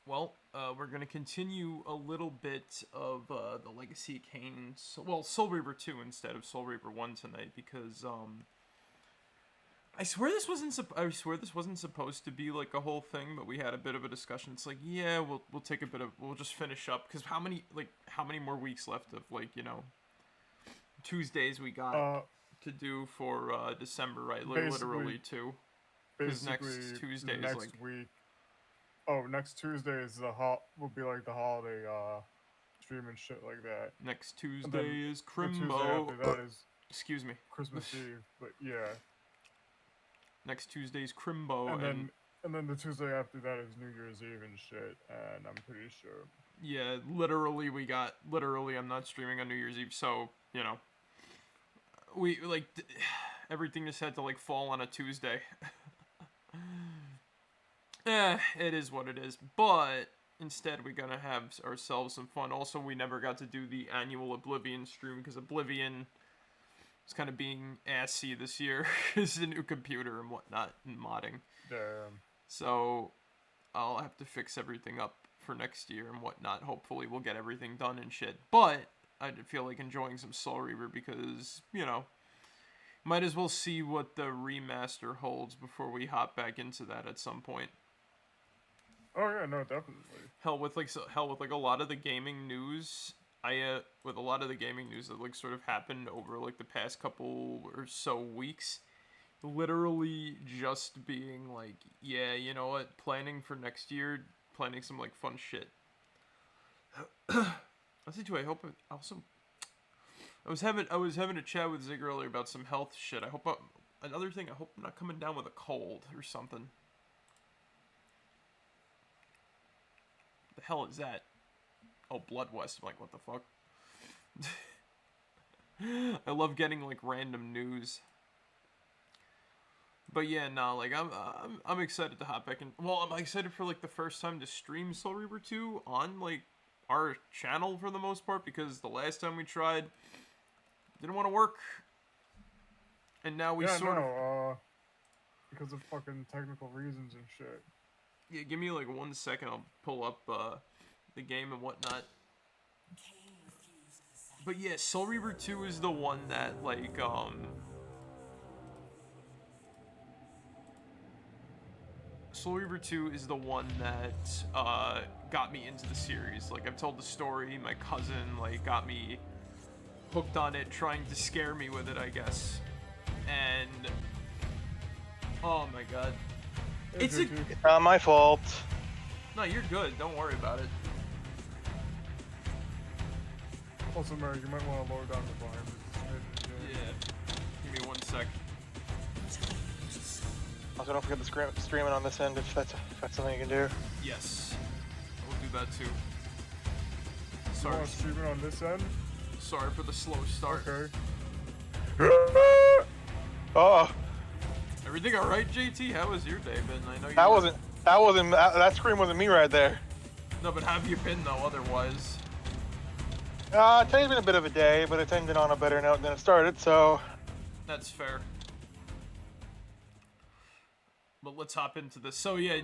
Well, we're going to continue a little bit of the Legacy of Kain. Well, Soul Reaver 2 instead of Soul Reaver 1 tonight because I swear this wasn't supposed to be like a whole thing, but we had a bit of a discussion. It's like, yeah, we'll take a bit of we'll just finish up cuz how many more weeks left of Tuesdays we got to do for December, right? Literally two. Cuz next Tuesday is next week. Oh, next Tuesday is will be like the holiday stream and shit like that. Next Tuesday is Crimbo. Tuesday after that is excuse me, Christmas Eve. But yeah. Next Tuesday's Crimbo, and then the Tuesday after that is New Year's Eve and shit. And I'm pretty sure. Yeah, literally I'm not streaming on New Year's Eve, so we everything just had to fall on a Tuesday. It is what it is. But instead, we're gonna have ourselves some fun. Also, we never got to do the annual Oblivion stream because Oblivion is kind of being assy this year. It's a new computer and whatnot and modding. Damn. So I'll have to fix everything up for next year and whatnot. Hopefully, we'll get everything done and shit. But I feel like enjoying some Soul Reaver because might as well see what the remaster holds before we hop back into that at some point. Oh yeah, no, definitely. Hell with a lot of the gaming news, with a lot of the gaming news that sort of happened over the past couple or so weeks, literally just being yeah, you know what, planning for next year, planning some fun shit. I say too, I hope also I was having a chat with Zig earlier about some health shit. I hope another thing, I hope I'm not coming down with a cold or something. The hell is that? Oh, Blood West. I'm like, what the fuck? I love getting random news. But yeah, no, I'm excited to hop back in. Well, I'm excited for the first time to stream Soul Reaver 2 on our channel for the most part, because the last time we tried didn't want to work. And now we because of fucking technical reasons and shit. Yeah, give me 1 second. I'll pull up the game and whatnot. But yeah, Soul Reaver 2 is the one that Soul Reaver 2 is the one that got me into the series. I've told the story. My cousin got me hooked on it, trying to scare me with it, I guess. And oh my god. It's not my fault. No, you're good. Don't worry about it. Also, Marek, you might want to lower down the volume. Yeah. Give me 1 sec. Also, don't forget the streaming on this end if that's something you can do. Yes. We'll do that too. Sorry. You want streaming on this end? Sorry for the slow start. Okay. Oh, Everything all right, JT? How was your day been? I know you. that scream wasn't me right there. No, but how have you been though? Otherwise. Today's been a bit of a day, but it's ended on a better note than it started, so. That's fair. But let's hop into this. So yeah,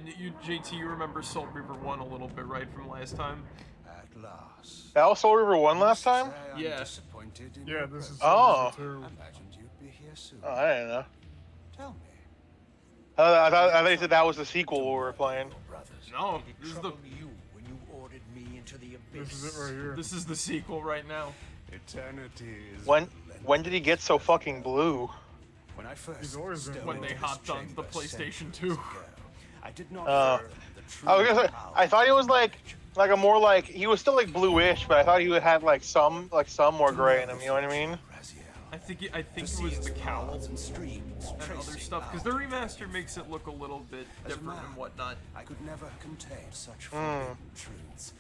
JT, you remember Soul Reaver 1 a little bit, right, from last time? At last. That was Soul Reaver 1 last time? Yeah. Yeah, this is Oh. Soul Reaver 2. Imagined you'd be here soon. Oh, I didn't know. Tell me. I thought you said that was the sequel we were playing. No, this is the You when you ordered me into the abyss. This is it right here. this is the sequel right now. Eternity is When did he get so fucking blue? When I first He's always been stumbled When they into this hopped onto the chamber PlayStation 2. centuries ago, I did not Oh. learn the true I was gonna say, power I thought he was like a more like, he was still like bluish, but I thought he would have like some more gray in him, you know what I mean? I think it was the cowl and streams and other tracing stuff, because the remaster makes it look a little bit As a different and man, whatnot. I could never contain such forbidden truths.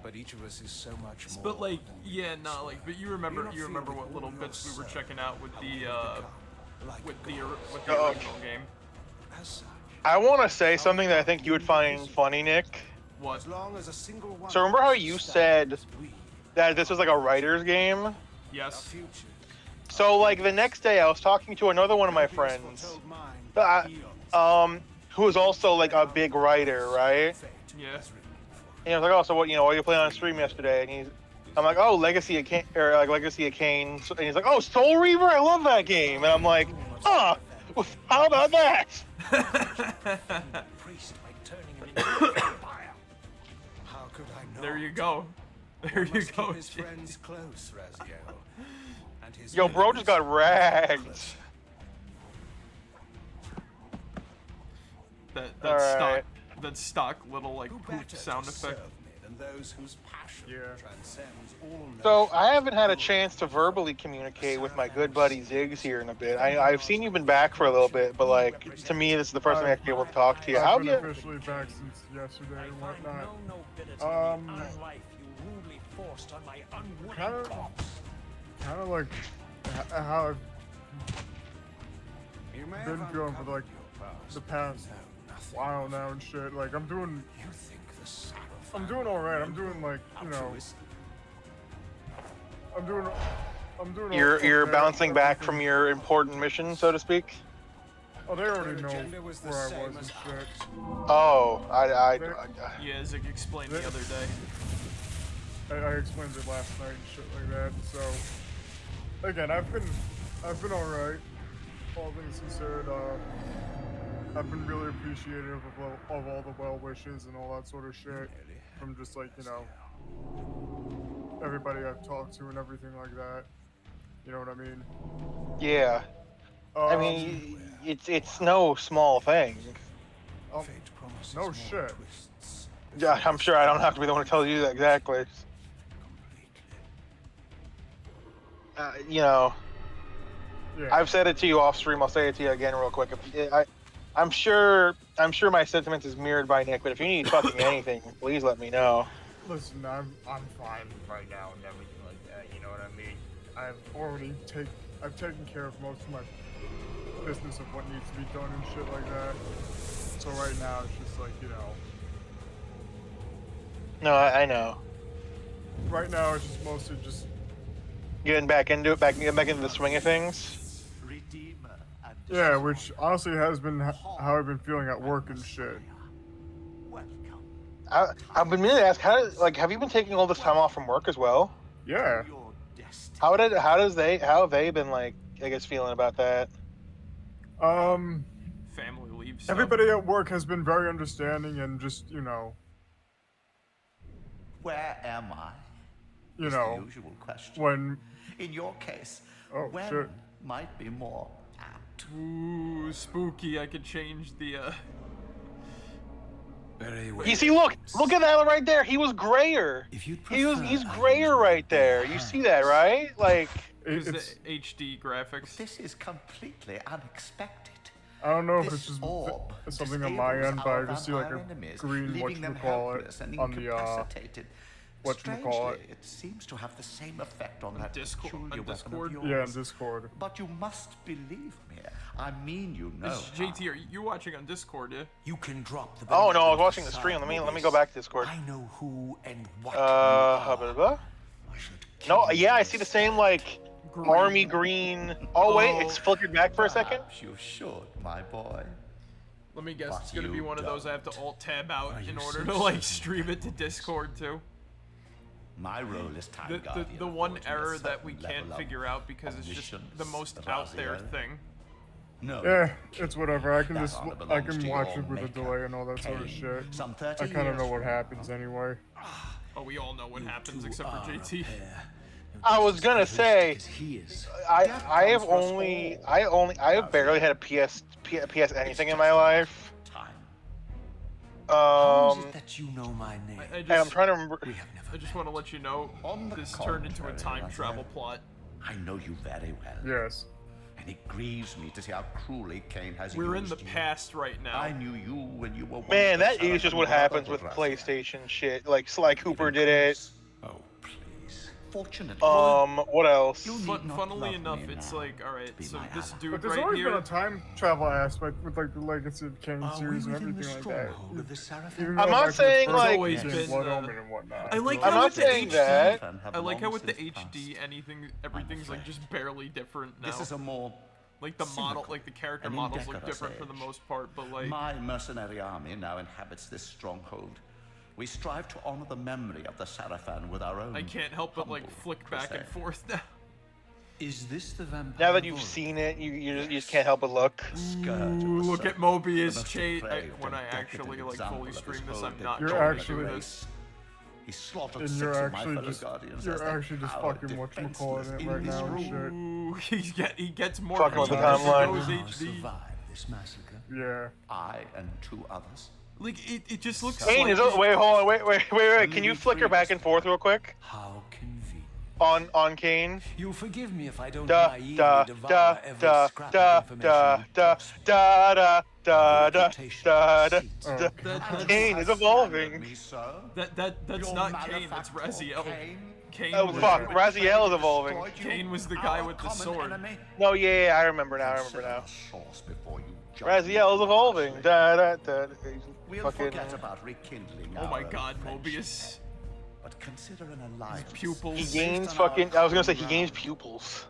But each of us is so much more. But like, than yeah, we no, like, but you remember what little bits we were checking out with the Oh. original game. As such, I want to say something that I think you would find funny, Nick. What? as long as a single one So remember how you said we, that this was like a writer's game? our Yes. future, So like the next day I was talking to another one of my friends, foretold mine, who was also like a big writer, right? fate Yeah. has written for And he was like, oh, so what, what you playing on stream yesterday? And I'm like, oh, Legacy of Kain, or like Legacy of Kain. And he's like, oh, Soul Reaver, I love that game. And I'm like, huh, well, how about that? priest by turning him into a vampire. How could I know? There you go. There One you must go. keep his friends close, Raziel, and his Yo, bro just got ragged. closer. Alright. That stock little like Who poop better sound to effect. serve me than those whose passion transcends all So notion I haven't had a of chance to verbally communicate with my good buddy Ziggs here in a bit. I've seen you've been back for a little bit, but like to me this is the first time I actually able to talk to you. How I've have been you? officially back since yesterday and whatnot. Kind of like how I've You may been have feeling for like uncovered the your past while now and shit. Like I'm doing You think the Sabbath all right. I'm doing like I'm doing You're okay, bouncing back everything. from your important mission, so to speak. Oh, they already know agenda was the where I same was and as shit. Oh, Yeah, Zig explained the other day. I explained it last night and shit like that. So again, I've been all right. All things considered, I've been really appreciative of all the well wishes and all that sort of shit from just like everybody I've talked to and everything like that. You know what I mean? yeah. I mean, it's no small thing. Oh, no shit. Yeah, I'm sure I don't have to be the one to tell you that exactly. Yeah. I've said it to you off stream. I'll say it to you again real quick. I'm sure my sentiments is mirrored by Nick. But if you need fucking anything, please let me know. Listen, I'm fine right now and everything like that. You know what I mean? I've taken care of most of my business of what needs to be done and shit like that. So right now it's just like No, I know. right now it's just mostly just Getting back into it, back into the swing of things. yeah, which honestly has been how I've been feeling at work and shit. I've been meaning to ask, have you been taking all this time off from work as well? Yeah. How have they been like, I guess, feeling about that? Family leave stuff. Everybody at work has been very understanding and just Where am I? you Is know the usual question. when In your case, Oh, when shit. might be more apt. Ooh, spooky. I could change the Very well. You see, look at that right there. He was grayer. If you'd He's grayer right there. You see that, right? Like, Is it's the HD graphics. This is completely unexpected. I don't know if This it's just orb something on my disables end, but our I just see like vampire a enemies, green leaving them whatchamacallit helpless and on the incapacitated. whatchamacallit. Strangely, it seems to have the same effect on that Discord- peculiar on weapon of Discord? yours. Yeah, in Discord. But you must believe me. I mean, you know. JT, are you watching on Discord, yeah? You can drop the Oh no, I was benevolent watching the facade, stream. Let me Mobius. go back to Discord. I know who and what you Blah, are. blah. I should No, kill yeah, I you see the same like Green. army green. Oh wait, Oh. it's flickered back for a second. Perhaps you should, my boy. Let me guess, But it's gonna be you one of those I have to don't. alt-tab out Are in you order so to, like, certain stream it to Discord, too. My role is time The guardian one affords me a error that we certain can't level of figure out because it's just the omniscience, most out there Raziel. thing. No. Yeah, it's whatever. I can That just honor I belongs can to watch your it with a maker, delay and all that sort of Kain. shit. Some 30 I kind of years know what from happens anyway. Oh, we all know what happens two except for are a JT. pair. You're I just was as gonna foolish say, as he is. I have barely had a PS anything in my life. Time. How is it that you know my name? I And I'm just, trying to remember. We have never I just want to let you know, On the this turned into a contrary, time Raziel. travel plot. I know you very well. Yes. And it grieves me to see how cruelly Kain has We're in used the you. past right now. I knew you when you were one Man, of the that is just what Seraphim happens with Brotherhood, Raziel. PlayStation shit. Like Sly Cooper did it. Oh, please. Fortunately, What else? you need not Funnily love enough, me it's now like, alright, to be so my this ally. dude But there's right always been here, a time travel aspect with like the Legacy of Kain Are we series and within the everything like that. stronghold of the Seraphim? Even I'm going not back to the saying, first like- Always game, been, Blood uh, Omen and whatnot. I like I'm how not with the saying HD, that. I like how with the Long since HD, everything's like afraid. just barely different now. This is a more Like the model, cynical like the character and models look indecorous different for the age. most part, but like, My mercenary army now inhabits this stronghold. We strive to honor the memory of the Seraphim with our own. I can't help but like humble flick back and crusade. forth now. Is this the vampire? Now that you've voice? seen it, you just can't help but look. Scourge of the Ooh, look at serpent, Mobius the most Chait. depraved When I and actually decadent like example fully of stream his this, whole I'm not You're going to actually- do this. He slaughtered And 6 you're of my actually fellow just guardians you're as they actually just cowered fucking whatchamacallit defenseless it in right his now and room. shit. Ooh, he gets more Fucking with the content as he timeline. goes Somehow HD. survived this massacre. Yeah. I and 2 others. Like it just looks Kain like is. Wait, hold on. Wait. Can you flicker back and forth real quick How convenient. on Kain? You'll forgive me if I don't Da naively da devour da every da scrap da of information da you da toss me. da da da da Reputation, da da. deceit. Oh, that, Kain is Has evolving. slandered me, sir. that's Your not Kain, that's malefactor, Raziel. Kain. Kain Oh was, fuck, Raziel is evolving. Destroyed you, Kain was the guy our with the common sword. enemy. No, yeah, I remember now. Consider the source before you judge me Raziel is too evolving. harshly. Da da da. We'll Fucking. forget about rekindling Oh my our god, friendship, Mobius. But consider an alliance. pupils. He Based gains on our fucking. I was gonna say he common gains ground. pupils.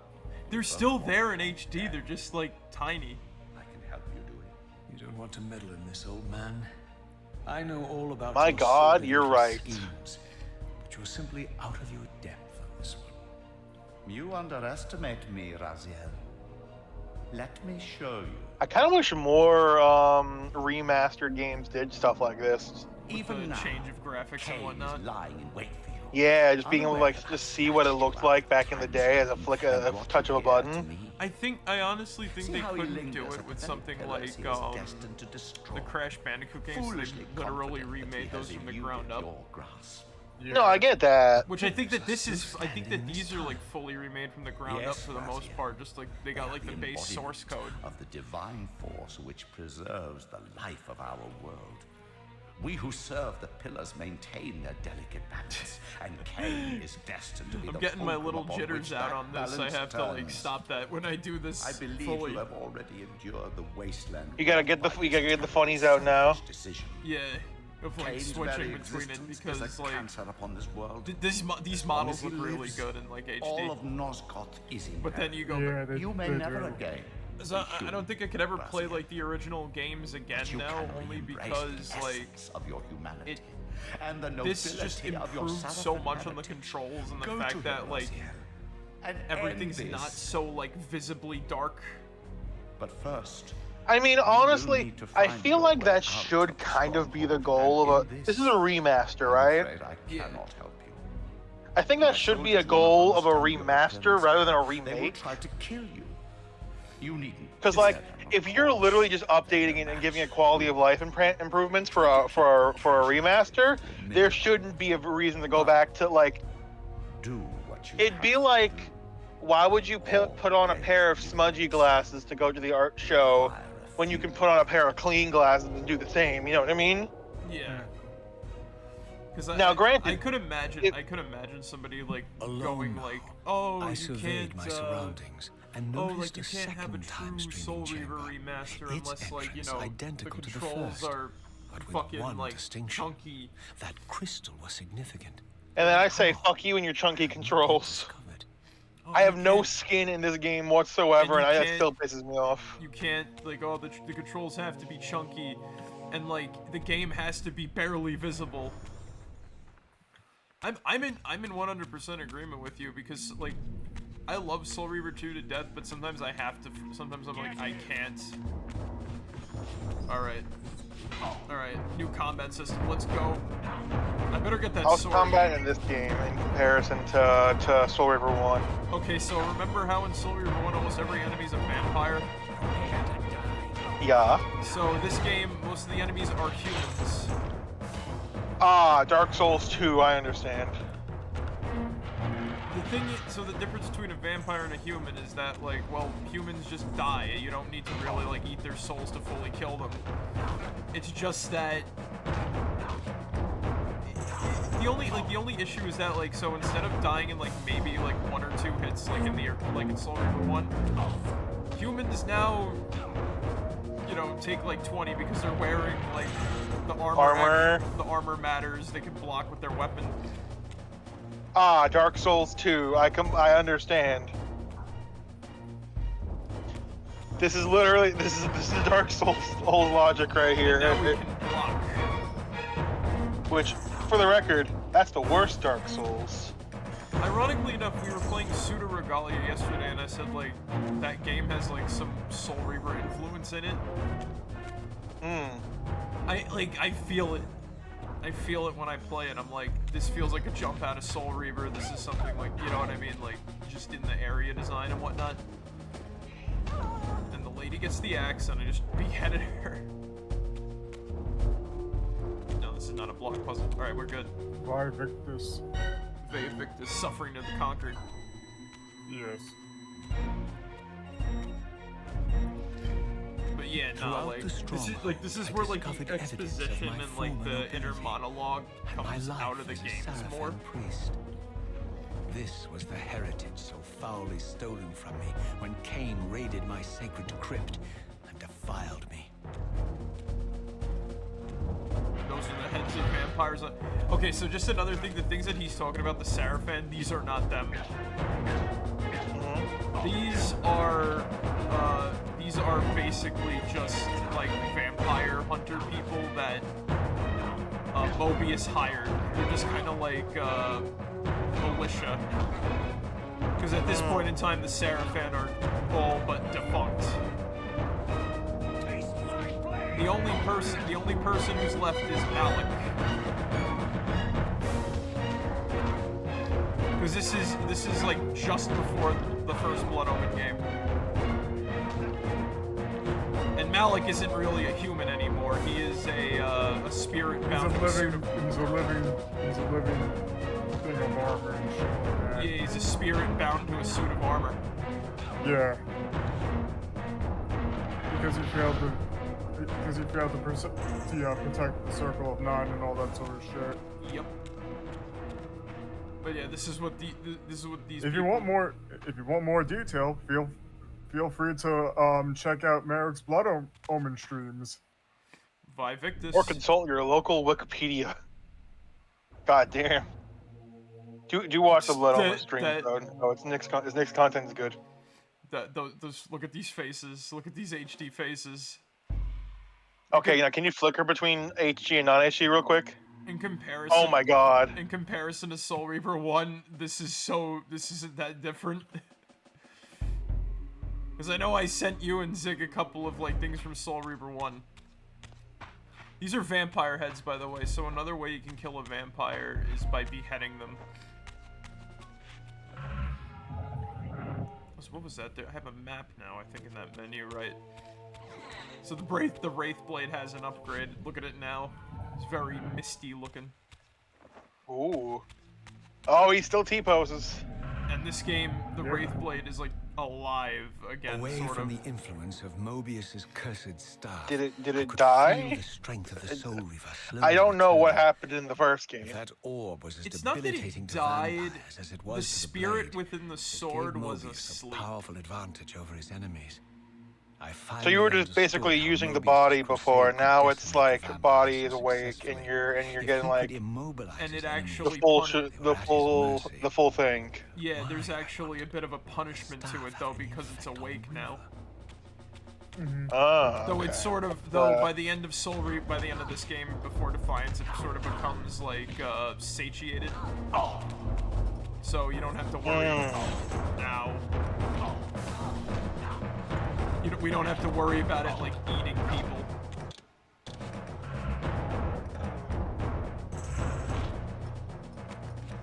They're still there in HD, they're just like tiny. I can help you do it. You don't want to meddle in this, old man. I know all about My your God, sordid you're little right. schemes, but you're simply out of your depth on this one. You underestimate me, Raziel. Let me show you. I kind of wish more remastered games did stuff like this. Even the now, change of graphics Kain and whatnot. is lying in wait for you. Yeah, just being able to Unaware like that just see what it looked like back in the day as a flick, a brought touch you of a here to button. me. I honestly think See they how he couldn't lingers do at it the with very something pillars like he is destined to destroy. the Crash Bandicoot games. Foolishly They literally confident that he remade has those from the eluded ground up. your grasp. No, I get that. Which I think that this is. I think that these are like fully remade from the ground up Yes, for the most Raziel. part. Just like they got like the base source code. Of the divine force which preserves the life of our world. We who serve the pillars maintain their delicate balance, and Kain is destined to be I'm the getting my fulcrum little upon jitters which out that on this. I balance have to like turns. stop that when I do this I believe fully. you have already endured the wasteland. You gotta get the funnies out now. Decision. Yeah, of like Kain's switching very between it existence because is a like cancer upon this world. these long models as he look really lives, good in like All HD. of Nosgoth is in But then you go. Yeah, they, You may they never do. again. So I don't think I could ever play Raziel. like the original games again But you now, can only re-embrace because the like essence of your humanity. it. And the This just nobility of your improved so much on the Seraphim controls and the Go fact to that him, like Raziel, and everything's end not this. so like visibly dark. But first, I mean, honestly, need to I find feel your like way that out should of the kind of be the stronghold, goal and of in a. This is a remaster, right? I'm afraid I Yeah. cannot help you. I think that should be a goal of a remaster rather than a They will remake. try to kill you. You needn't. Because like, if you're literally just updating it and giving it quality of life improvements for a remaster, there shouldn't be a reason to go back to like. do what you It'd have be to like, do. why would you put on a pair of smudgy glasses to go to the art show when you can put on a pair of clean glasses and do the same? You know what I mean? Yeah. Because Now, granted, I could imagine, I could imagine somebody like going like, oh, I you surveyed can't, my surroundings and oh, noticed like you a can't have a second time true streaming Soul Reaver chamber. remaster Its unless like, you entrance know, the identical to the controls first, are but with fucking one like distinction. chunky. That crystal was significant. and then I say, How? fuck you and your chunky I had not yet controls. discovered. Oh, I have you no can't- skin in this game whatsoever, And you and that can't- still pisses me off. You can't like, oh, the controls have to be chunky, and like the game has to be barely visible. I'm in 100% agreement with you because like I love Soul Reaver 2 to death, but sometimes I have to. Sometimes I'm like I can't. All right, new combat system. Let's go. I better get that How's sword. combat in this game in comparison to Soul Reaver 1? Okay, so remember how in Soul Reaver 1 almost every enemy's a vampire? Yeah. So this game, most of the enemies are humans. Ah, Dark Souls 2, I understand. The thing is, so the difference between a vampire and a human is that, like, well, humans just die. You don't need to really, like, eat their souls to fully kill them. It's just that... The only issue is that, like, so instead of dying in, like, maybe, like, 1 or 2 hits, like, in Soul Reaver 1, humans now, you know, take, like, 20 because they're wearing, like, the armor. The armor matters. They can block with their weapon. Ah, Dark Souls 2, I understand. This is literally, this is Dark Souls old logic right here. Now we can block. Which, for the record, that's the worst Dark Souls. Ironically enough, we were playing Pseudo Regalia yesterday, and I said, like, that game has, like, some Soul Reaver influence in it. I feel it. I feel it when I play it. I'm like, this feels like a jump out of Soul Reaver. This is something like, you know what I mean? Like, just in the area design and whatnot. And the lady gets the axe, and I just beheaded her. No, this is not a block puzzle. Alright, we're good. Vae Victus. Vae Victus, suffering to the conquered. Yes. But yeah, no, Throughout like the this is stronghold, where I like the discovered evidence of exposition my and like former the inner nobility monologue and my comes life out of the as a games more. Sarafan priest. This was the heritage so foully stolen from me when Kain raided my sacred crypt and defiled me. Those are the heads of vampires. Okay, so just another thing, the things that he's talking about, the Sarafan, these are not them. These are basically just like vampire hunter people that Mobius hired. They're just kind of like militia. Because at this point in time, the Sarafan are all but defunct. The only person who's left is Malik. Because this is like just before the first Blood Omen game. And Malik isn't really a human anymore. He is a spirit bound to a suit of... He's a living thing of armor and shit like that. Yeah, he's a spirit bound to a suit of armor. Yeah. Because he failed to protect the Circle of Nine and all that sort of shit. Yep. But yeah, this is what these. If you want more detail, feel free to check out Marek's Blood Omen streams. Vae Victus. Or consult your local Wikipedia. God damn. Do watch the Blood Omen stream, though. No, his next content is good. Those look at these faces. Look at these HD faces. Okay, now can you flicker between HG and non-HG real quick? In comparison. Oh my god. In comparison to Soul Reaver 1, this isn't that different. Because I know I sent you and Zig a couple of like things from Soul Reaver 1. These are vampire heads, by the way, so another way you can kill a vampire is by beheading them. So what was that there? I have a map now, I think, in that menu, right? So the Wraith Blade has an upgrade. Look at it now. It's very misty looking. Ooh. Oh, he still T-poses. And this game, the Wraith Blade is like alive again, Away sort from of. the influence of Mobius's cursed staff, Did I it could die? feel the strength of the Soul Reaver slowly I don't know what returning. happened in the first game. If that orb was as It's not that debilitating it to died. vampires as it was The to the spirit blade, within the it sword gave was Mobius asleep. a powerful advantage over his enemies. I So you were finally just basically understood how using the Mobius's body crusade before. could Now it's decimate the like vampires body is so awake, and successfully. you're If getting he like could immobilize And his it enemies, actually the puni- they were at his mercy. the full thing. Yeah, there's Why, I actually a bit of a punishment to it Staff though had any because it's effect on the awake now. Ah, Though okay. it's sort of by the end of by the end of this game, before Defiance, it sort of becomes like satiated. So you don't have to worry. Now, we don't have to worry about it like eating people.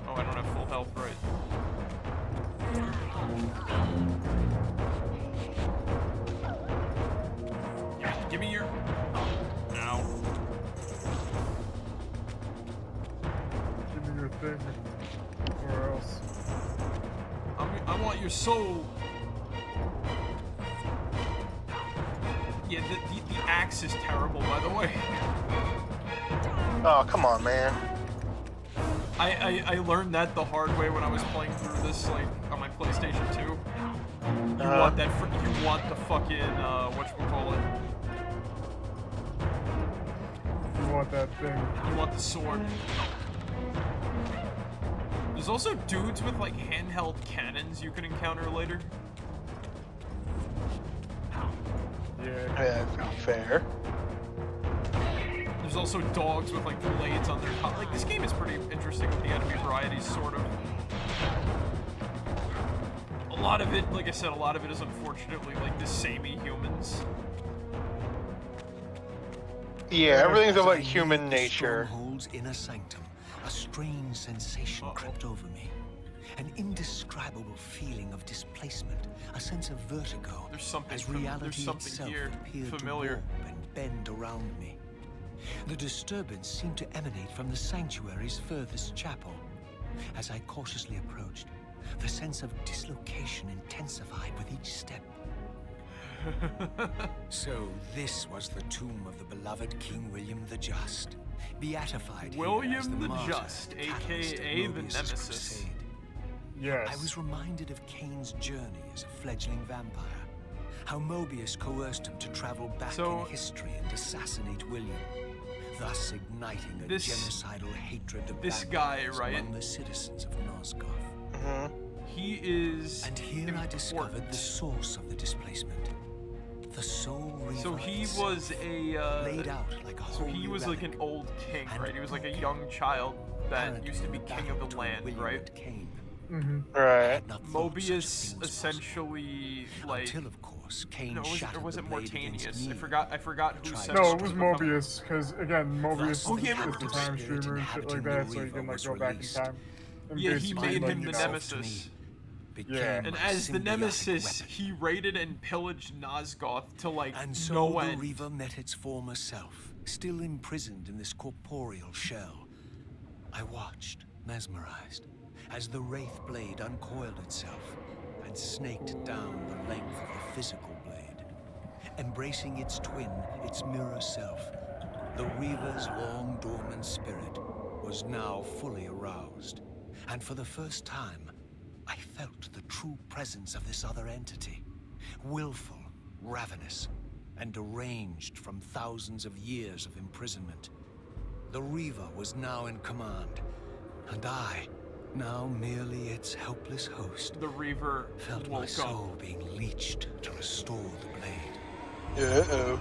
Oh, I don't have full health, right? Give me your. Ow. Give me your thing, or else. I want your soul. Yeah, the axe is terrible, by the way. Oh, come on, man. I learned that the hard way when I was playing through this, like, on my PlayStation 2. You want that, you want the fucking, whatchamacallit. You want that thing. You want the sword. There's also dudes with, like, handheld cannons you can encounter later. Yeah. Yeah, fair. There's also dogs with, like, blades on their top. Like, this game is pretty interesting with the enemy varieties, sort of. A lot of it, like I said, a lot of it is unfortunately, like, the samey humans. Yeah, everything's As about I human neared the nature. stronghold's inner sanctum, a strange sensation crept over me. An indescribable feeling of displacement, a sense of vertigo, There's something as there's reality something itself here appeared familiar. to warp and bend around me. The disturbance seemed to emanate from the sanctuary's furthest chapel. As I cautiously approached, the sense of dislocation intensified with each step. So this was the tomb of the beloved King William the Just, beatified here as William the martyr, Just, catalyst of aka the Mobius's Nemesis. crusade. Yes. I was reminded of Kain's journey as a fledgling vampire. How Mobius coerced him to travel back in history and assassinate William, thus igniting a genocidal hatred of this guy, vampires right? among the citizens of Nosgoth. He is And here I discovered the source of the displacement. The Soul Reaver So he itself, was a laid out like a so he holy was like an relic, old king, and right? He was like a broken, young child that apparently used to be in a king battle of the between land, William right? and Kain. I Right. had not thought such a thing Mobius was essentially like Until, of course, Kain no, was it, shattered or was the it blade against Mortanius? me. I forgot who Tried said to No, it it was become- Mobius, because again, Mobius Oh, yeah, is the right. time streamer and shit like that, so you can like go back in time. And Yeah, he basically, made like, him you the know, Nemesis. Yeah. And my as the symbiotic Nemesis, weapon. he raided and pillaged Nosgoth to like And so no the end. Reaver met its former self, still imprisoned in this corporeal shell. I watched, mesmerized, as the Wraith blade uncoiled itself and snaked down the length of the physical blade. Embracing its twin, its mirror self, the Reaver's long dormant spirit was now fully aroused. And for the first time, I felt the true presence of this other entity. Willful, ravenous, and deranged from thousands of years of imprisonment. The Reaver was now in command, and I, now merely its helpless host, The Reaver felt my woke soul up. being leached to restore the blade. Uh-oh.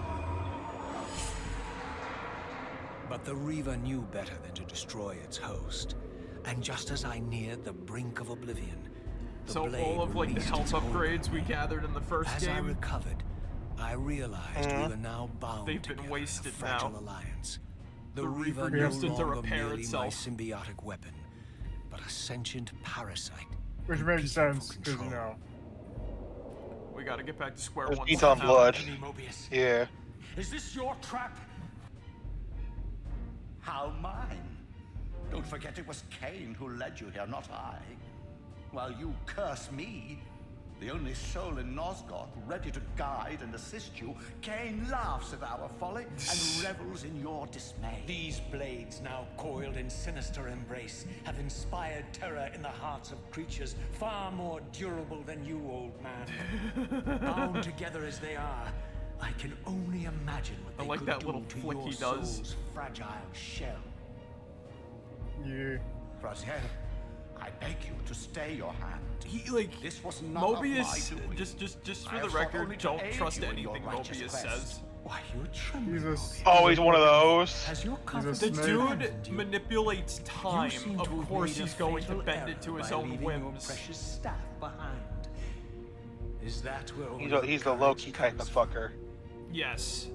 But the Reaver knew better than to destroy its host. And just as I neared the brink of oblivion, the So blade all of like the released health its hold upgrades on we me. gathered in the first As I game, recovered, I realized we were now bound They've been together wasted in a fragile now. alliance. The The Reaver Reaver no used it to longer repair merely my itself. symbiotic weapon, but a sentient parasite. Which makes competing for sense, because, you control. know. we gotta get back to square There's one. beats on somehow. blood. Mobius. Yeah. Is this your trap? How mine? Don't forget it was Kain who led you here, not I. While you curse me, the only soul in Nosgoth ready to guide and assist you, Kain laughs at our folly and revels in your dismay. These blades, now coiled in sinister embrace, have inspired terror in the hearts of creatures far more durable than you, old man. Bound together as they are, I can only imagine what they like could that do little to flick your he does. soul's fragile shell. Yeah. Raziel, I beg you to stay your hand. He like This was not of my Mobius. doing. Just I for have the sought record, only to don't aid trust you in your anything righteous Mobius quest. says. Why, you're trembling. He's a Always one of those. Has your a confidence The snake. dude abandoned you? manipulates You time. seem Of to have course, made a he's going to fatal bend it error to his by own leaving your whims. precious staff behind. Is that where all He's your the courage Loki type comes of from? fucker. Yes,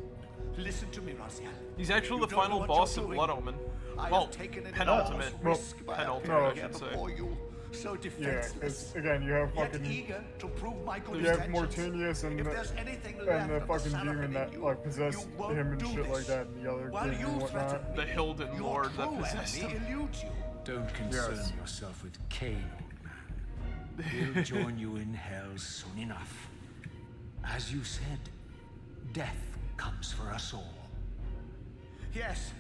Listen to me, Raziel. he's actually You the don't know final what boss you're of doing. Blood Omen. I Well, have taken an penultimate. enormous risk by penultimate, appearing I should here say. before you, so Yeah, defenseless. because again, you have Yet fucking, eager to prove my good you have intentions. Mortinius and If the, there's anything and left the of the fucking Seraphim demon in that you, like possessed you won't him and do shit like this. that in the other While game you and threaten whatnot. The me, Hilden your Lord that true possessed enemy him. eludes you. Don't concern Yes. yourself with Kain, old man. He'll join you in hell soon enough. As you said, death comes for us all. Yes,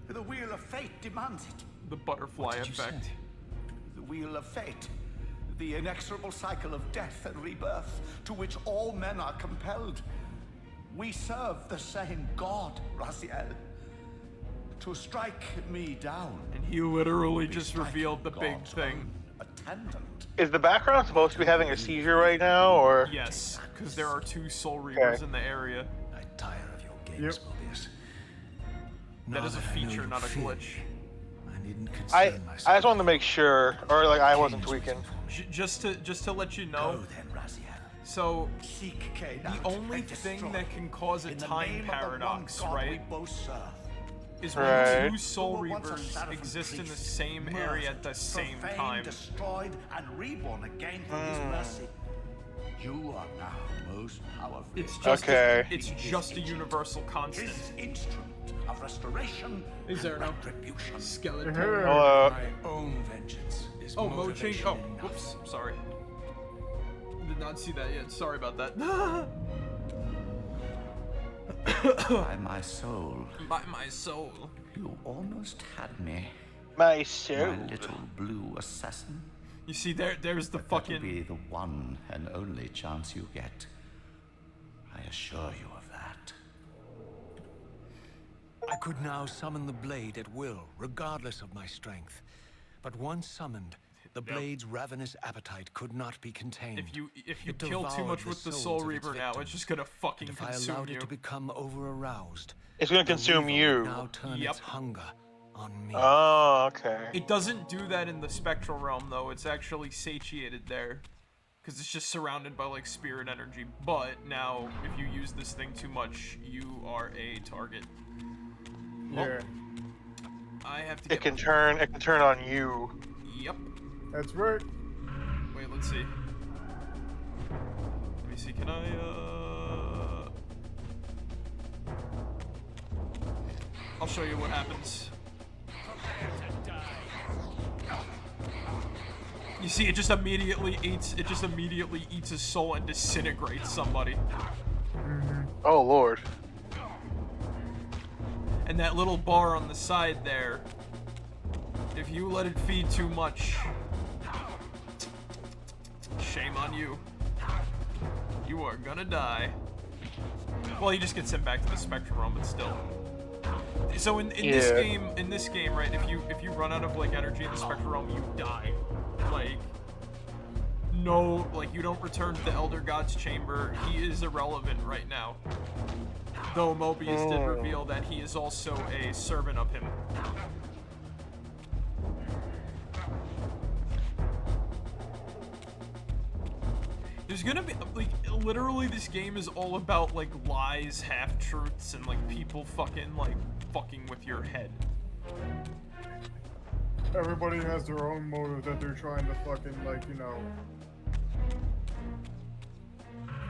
the wheel of fate demands it. The butterfly did you effect. say? The wheel of fate. The inexorable cycle of death and rebirth to which all men are compelled. We serve the same God, Raziel. To strike me down. And he literally be just striking revealed the big God's thing. own attendant. Is the background supposed to be having a seizure right now, or? Yes, because there are 2 Soul Reavers in the area. I tire of your games, Mobius. That Now is a I know feature, you not a fear glitch. me, I needn't I concern myself. just wanted to make sure, or like I wasn't Kain is tweaking. waiting for me. Just to let you Go know, then, Raziel. so Seek Kain the out only and thing destroy that can cause a in the time name of the one paradox, God right, we both serve. is when Right. 2 Soul Who were once a Reavers Seraphim exist in the priest, same area at the murdered, same profaned, time. destroyed, and reborn again through his mercy. You are now most powerful. It's just Okay. it's just a universal constant. his instrument of restoration Is there and no retribution. skeleton? Hello. My own vengeance is Oh, Mo motivation changed. Oh, enough. whoops. Sorry. Did not see that yet. Sorry about that. By my soul, By my soul. you almost had me, My my soul. little blue assassin. You see, there's the That'll fucking. be the one and only chance you get. I assure you of that. I could now summon the blade at will, regardless of my strength. But once summoned, the blade's ravenous appetite could not be contained. If you It kill too devoured much with the souls Soul of its Reaver now, it's victims. just gonna fucking And if I consume allowed you. it to become over-aroused, It's gonna the consume Reaver you. would now turn Yep. its hunger on me. Oh, okay. It doesn't do that in the spectral realm though. It's actually satiated there, because it's just surrounded by like spirit energy. But now, if you use this thing too much, you are a target. Yeah, I have to get. It can turn on you. Yep. that's right. Wait, let's see. Let me see. Can I? I'll show you what happens. You see, it just immediately eats. It just immediately eats his soul and disintegrates somebody. Oh lord. And that little bar on the side there, if you let it feed too much, shame on you. You are gonna die. Well, he just gets sent back to the spectral realm, but still. So in this game, right? If you run out of like energy in the spectral realm, you die. Like, no, like you don't return to the Elder God's chamber. He is irrelevant right now. Though Mobius did reveal that he is also a servant of him. There's gonna be, like, literally this game is all about, like, lies, half-truths, and, like, people fucking with your head. Everybody has their own motive that they're trying to fucking, like, you know,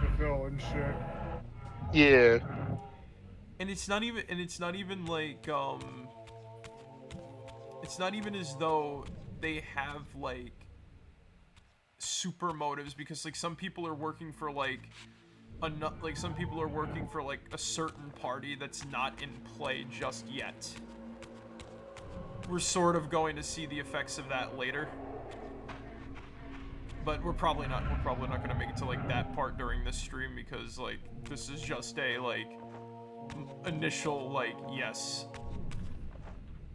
fulfill and shit. Yeah. And it's not even, like, it's not even as though they have, like, super motives, because like some people are working for like some people are working for like a certain party that's not in play just yet. We're sort of going to see the effects of that later. But we're probably not going to make it to like that part during this stream, because like this is just a like initial like yes.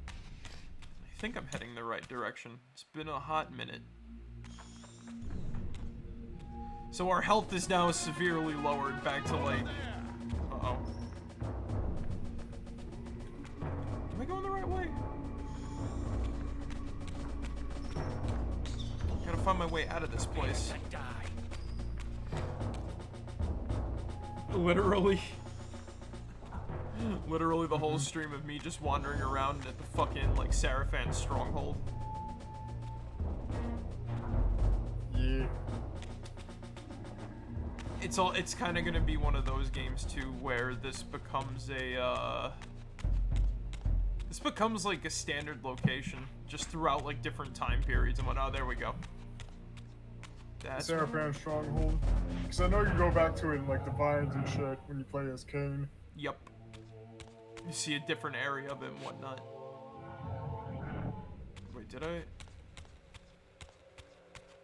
I think I'm heading the right direction. It's been a hot minute. So our health is now severely lowered back to like uh-oh. Am I going the right way? Gotta find my way out of this place. Literally the whole stream of me just wandering around at the fucking like Sarafan stronghold. Yeah. It's kind of gonna be one of those games too where this becomes like a standard location just throughout like different time periods and whatnot. Oh, there we go. That's Sarafan stronghold. Because I know you go back to it in like the vines and shit when you play as Kain. Yep. You see a different area of it and whatnot. Wait, did I?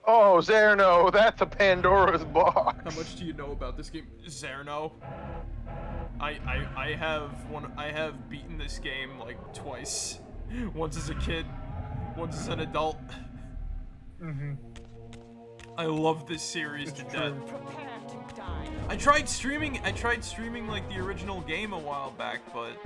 Oh, Zerno, that's a Pandora's box. How much do you know about this game, Zerno? I have beaten this game like twice. Once as a kid, once as an adult. Mm-hmm. I love this series to death. Prepare to die. I tried streaming like the original game a while back, but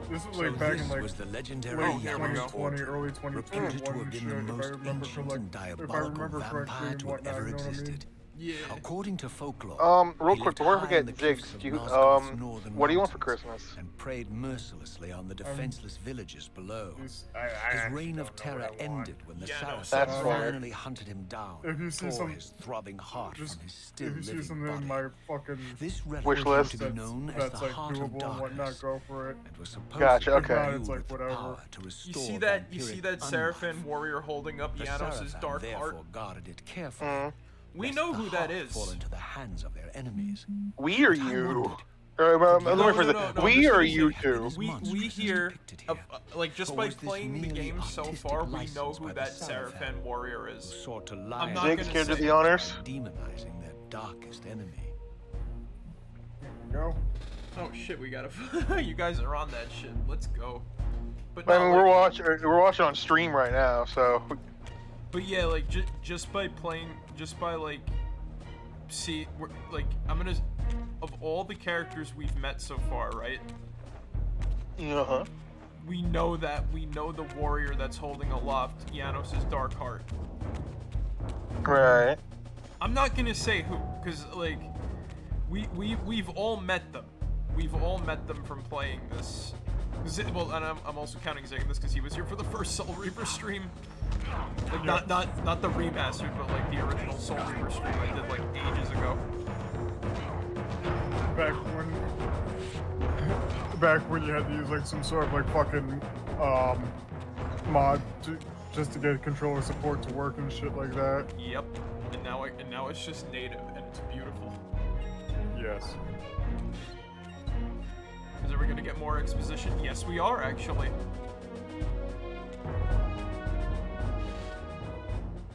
This was So like back this in like was the legendary late there we go. 2020, early 2021 reputed to have and been shit, the if I most remember ancient and if I diabolical remember correctly vampire and to have whatnot, ever you know what I mean? existed. yeah. According to folklore, Real he quick, lived before we high forget, in the Jigs, cliffs of do you, Nosgoth's northern what do you want for mountains Christmas? and preyed mercilessly on the defenseless villages below. This- His actually reign don't of know terror what I want. ended when the Yeah, no, Saracens that's fair. finally hunted him down If you and see tore some- his throbbing heart Just from his still if you see living something in body. my fucking This relic Wish came list. to be known as that's the like Heart of doable and whatnot, Darkness, go for it. and was supposed Gotcha, to okay. provide It's you like with the whatever. power to You restore see that vampiric Sarafan unlife. warrior holding up The Janos' Sarafan dark therefore heart? guarded it carefully. We lest know the who that heart is. fall into the hands of their enemies. We or But I you? wondered, Let me No, rephrase no, it. no, We this or is you it. two? This We monstrous hear depicted of, here. like just Or by was this playing the merely game so artistic far, we know license who by the that Sarafan, Sarafan warrior who is. sought to lie I'm not on Jigs, gonna give to say- the honors. by demonizing their darkest enemy. Go. Oh shit, we gotta. You guys are on that shit. Let's go. But I no, mean, like- we're watching on stream right now, so But yeah, like just by playing, just by like, see, we're, like I'm gonna, of all the characters we've met so far, right? uh-huh. We know the warrior that's holding aloft Janos' dark heart. Right. I'm not gonna say who, cause like, we've all met them. We've all met them from playing this. Well, and I'm also counting Zig in this because he was here for the first Soul Reaver stream. Like not the remastered, but like the original Soul Reaver stream I did like ages ago. Back when you had to use like some sort of like fucking mod just to get controller support to work and shit like that. Yep. And now it's just native and it's beautiful. Yes. Is we gonna get more exposition? Yes, we are actually.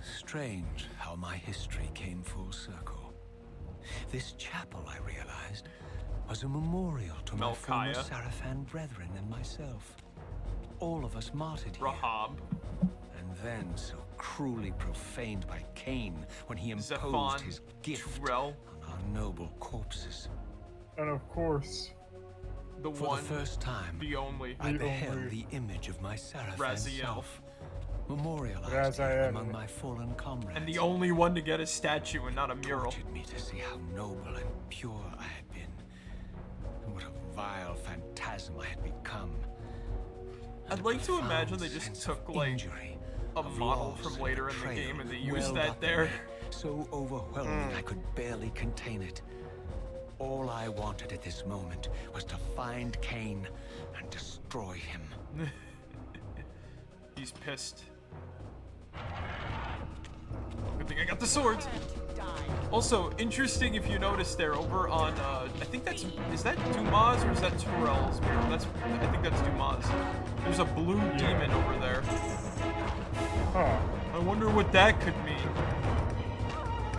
Strange how my history came full circle. This chapel, I realized, was a memorial to my former Melchiah. Sarafan brethren and myself. All of us martyred here. Rahab, And then so cruelly profaned by Kain when he imposed Zephon, his gift Turel, on our noble corpses. And of course, the For one, the first time, the only, I The beheld only- the image of my Sarafan Raziel. self, memorialized Raziel. here among my fallen comrades. and the only one to get a statue and not a mural. Tortured me to see how noble and pure I had been, and what a vile phantasm I had become. I'd And like to profound imagine they just sense took of like injury, a of model loss from and later in the betrayal game and they used welled that up in there. me, so overwhelming I could barely contain it. All I wanted at this moment was to find Kain and destroy him. He's pissed. think I got the swords. Also, interesting if you notice there over on, I think is that Dumas or is that Terrell's mirror? I think that's Dumas. There's a blue demon over there. Huh. I wonder what that could mean.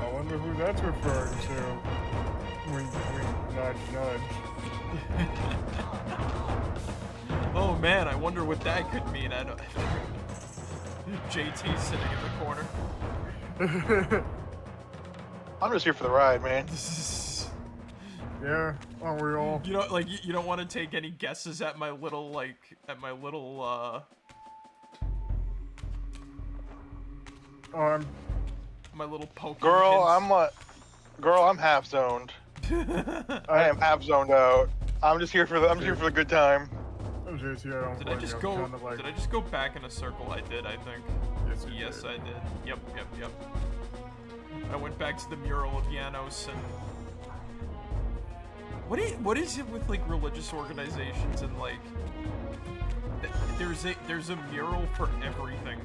I wonder who that's referring to. Wink, wink, nudge, nudge. Oh man, I wonder what that could mean. I don't. JT sitting in the corner. I'm just here for the ride, man. Yeah, aren't we all? You know, like you don't want to take any guesses at my little my little poke. Girl, I'm half zoned. I am half zoned out. I'm just here for the good time. Did I just go back in a circle? I did, I think. Yes, I did. Yep. I went back to the mural of Janos and what is it with like religious organizations and like there's a mural for everything.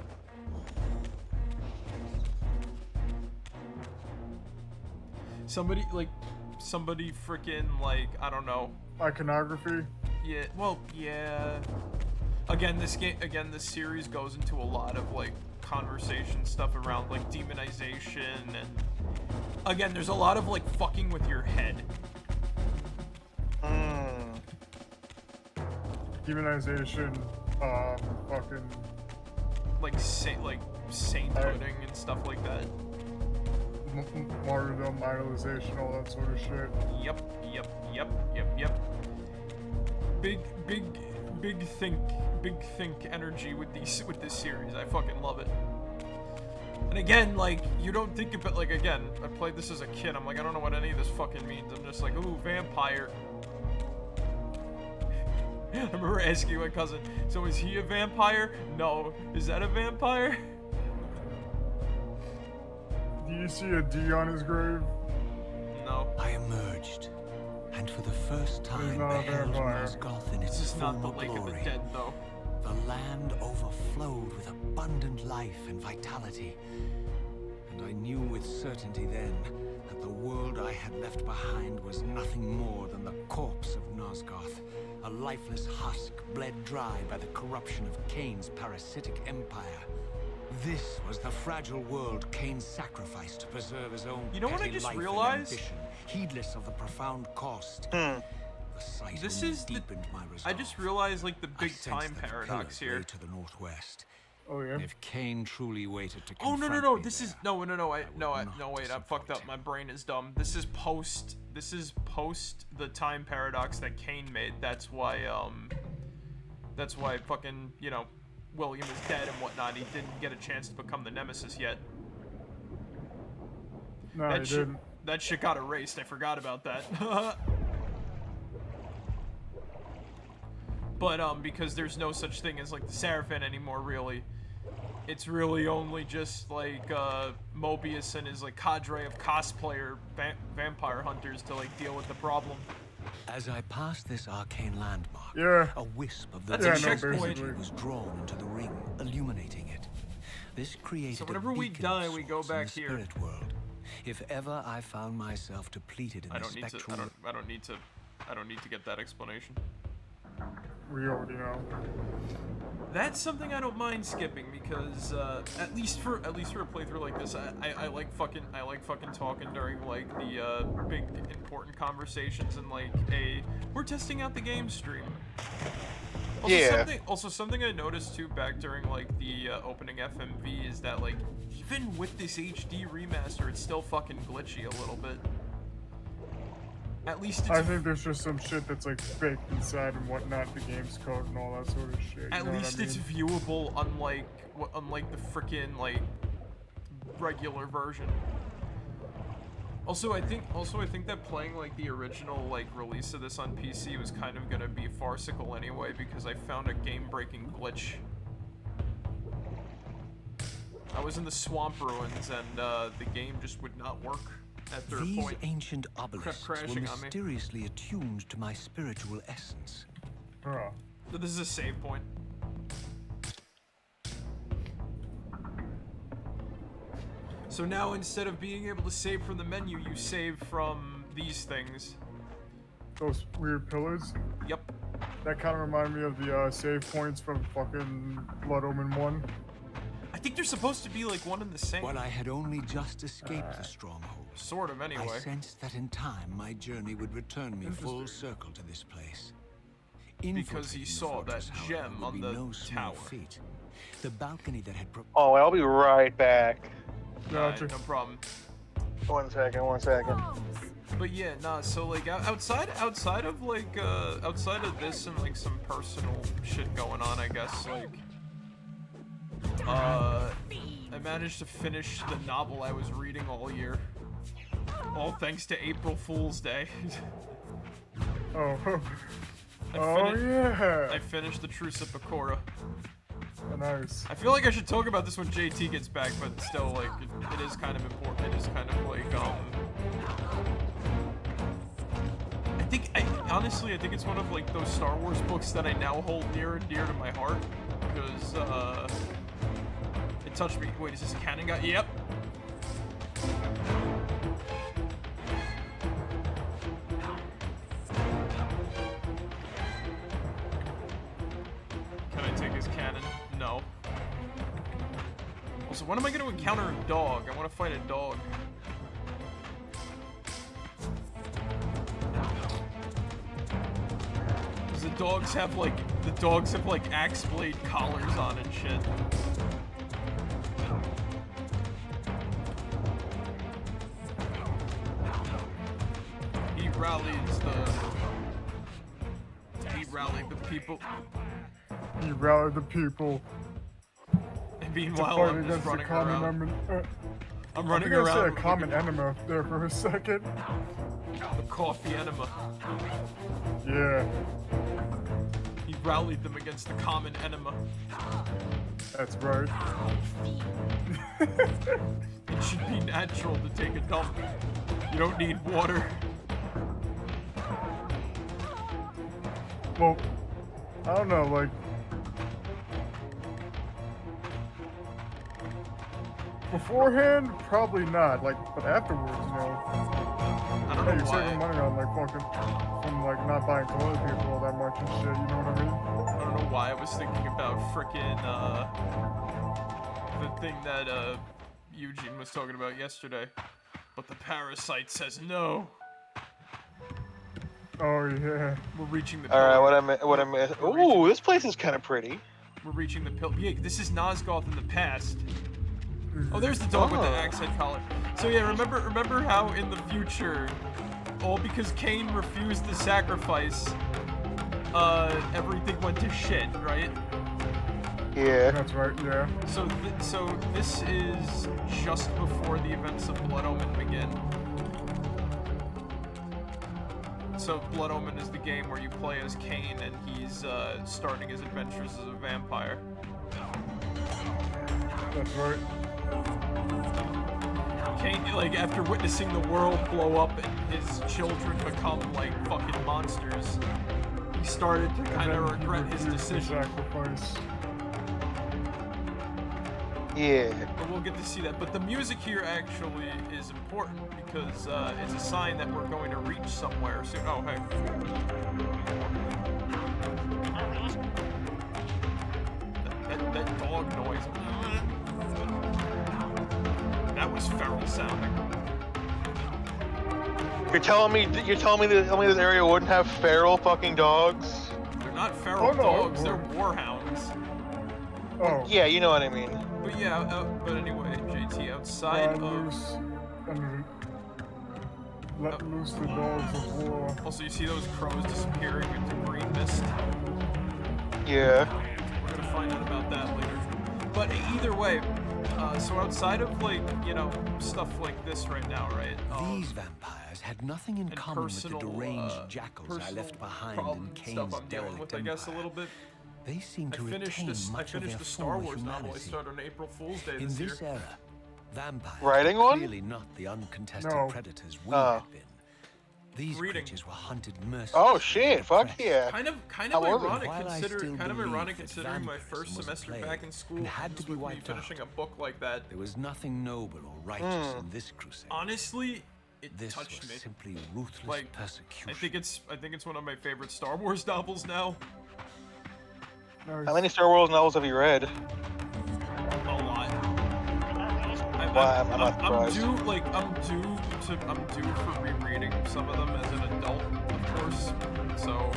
Somebody freaking like, I don't know. Iconography? Yeah, well, yeah. Again, this series goes into a lot of like conversation stuff around like demonization and again, there's a lot of like fucking with your head. Demonization, fucking like sainthooding and stuff like that. Martyrdom, idolization, all that sort of shit. Yep. Big think energy with this series. I fucking love it. And again, like, you don't think about, like, again, I played this as a kid. I'm like, I don't know what any of this fucking means. I'm just like, ooh, vampire. I remember asking my cousin, so is he a vampire? No. Is that a vampire? Do you see a D on his grave? No. I emerged, and for the first time not a beheld vampire. Nosgoth in its This is former not the Lake glory. of the Dead, though. The land overflowed with abundant life and vitality, and I knew with certainty then that the world I had left behind was nothing more than the corpse of Nosgoth, a lifeless husk bled dry by the corruption of Kain's parasitic empire. This was the fragile world Kain sacrificed to preserve his own You know what I petty just life and realized? ambition, heedless of the profound cost. The sight This only is the. deepened my resolve. I just realized, like, the I big sensed time that the paradox pillars here. lay to the northwest. Oh yeah. If Kain truly waited to Oh confront no! me This is there, no. Wait! I disappoint fucked up. him. My brain is dumb. This is post the time paradox that Kain made. That's why fucking William is dead and whatnot. He didn't get a chance to become the Nemesis yet. No, he didn't. That shit got erased. I forgot about that. But because there's no such thing as like the Seraphim anymore, really. It's really only just like Mobius and his like cadre of cosplayer vampire hunters to like deal with the problem. As I passed this arcane landmark, Yeah. a wisp of the That's a Reaver checkpoint. energy was drawn into the ring, illuminating it. This created So whenever a we beacon die, of we go sorts in back the here. spirit world. If ever I found myself depleted in I the don't need to. spectral I don't need to get that explanation. We already know. That's something I don't mind skipping because at least for a playthrough like this, I like fucking talking during like the big important conversations and like we're testing out the game stream. Also, Yeah. something I noticed too back during like the opening FMV is that like even with this HD remaster, it's still fucking glitchy a little bit. At least it's I think there's just some shit that's like baked inside and whatnot, the game's code and all that sort of shit. At least it's viewable, unlike the frickin' like regular version. Also, I think that playing like the original like release of this on PC was kind of gonna be farcical anyway because I found a game-breaking glitch. I was in the swamp ruins and the game just would not work at their These point. ancient obelisks were crashing on me. mysteriously attuned to my spiritual essence. Huh. So this is a save point. So now instead of being able to save from the menu, you save from these things. Those weird pillars. Yep. That kind of remind me of the save points from fucking Blood Omen 1. I think they're supposed to be like one and the same. While I had only just escaped the stronghold, Sort of, anyway. I sensed that in time my journey would return me full circle to this place. Because he Infiltrating the saw that fortress, however, gem would on be the no small tower. feat. The balcony that had Oh, I'll be right back. Gotcha. No problem. 1 second, 1 second. But yeah, nah. So like outside of like outside of this and like some personal shit going on, I guess like I managed to finish the novel I was reading all year. All thanks to April Fool's Day. Oh. I Oh yeah. I finished the Truce of Bakura. Nice. I feel like I should talk about this when JT gets back, but still, like, it is kind of important. It is kind of like, honestly, I think it's one of, like, those Star Wars books that I now hold near and dear to my heart, because, it touched me. Wait, is this a canon guy? Yep. Can I take his cannon? No. Also, when am I going to encounter a dog? I want to fight a dog. Because the dogs have like axe blade collars on and shit. He rallied the people. He rallied the people And to meanwhile, fight I'm just against the running common around. enemy. I'm I running think I said around a with common like enema there for a second. a coffee enema. Yeah, He rallied them against the common enema. that's right. It should be natural to take a dump. You don't need water. Well, I don't know, like... Beforehand, probably not, like, but afterwards, you know... I don't Hey, know you're saving why. money on, like, fucking... From, like, not buying toilet paper all that much and shit, you know what I mean? I don't know why I was thinking about frickin' the thing that Eugene was talking about yesterday. But the parasite says no. Oh, yeah. We're reaching the Alright, pillar. what I miss. Ooh, this place is kind of pretty. We're reaching the pill. Yeah, this is Nosgoth in the past. Oh, there's the dog with the axe head collar. So yeah, remember how in the future, all because Kain refused the sacrifice, everything went to shit, right? Yeah. That's right, yeah. So this is just before the events of Blood Omen begin. So Blood Omen is the game where you play as Kain and he's starting his adventures as a vampire. That's right. Kain, like, after witnessing the world blow up and his children become, like, fucking monsters, he started to kind of And then he regret his refused the decision. sacrifice. Yeah. But we'll get to see that. But the music here actually is important because it's a sign that we're going to reach somewhere soon. Oh, hey. That dog noise. That was feral sounding. You're telling me that only this area wouldn't have feral fucking dogs? They're not feral Oh, no, dogs, it they're would. warhounds. Oh. Yeah, you know what I mean. But yeah, but anyway, JT, outside Let of... loose and let loose the dogs of war. Also, you see those crows disappearing into green mist? Yeah. We're gonna find out about that later. But either way, so outside of, like, you know, stuff like this right now, right? These vampires had nothing in and common with the personal, deranged jackals I personal left behind problem in Kain's stuff I'm dealing with, derelict I guess, a empire. little bit. They seem to retain I much of finished their the Star former Wars novel I humanity. started on April Fool's Day In this year. this era, vampires Writing are one? clearly not the uncontested No. predators we Oh. had been. These reading. creatures were hunted mercilessly. Oh shit! Fuck oppressed. yeah! Kind of How was it? ironic While I consider still kind of believe ironic that considering my vampirism first was a semester plague back in school and had to was be with me wiped finishing out. a book like that. There was nothing noble or righteous in this crusade. Honestly, it This touched was me. simply ruthless Like, persecution. I think it's one of my favorite Star Wars novels now. Nice. How many Star Wars novels have you read? A lot. Well, I'm not I'm surprised. I'm due for rereading some of them as an adult, of course. So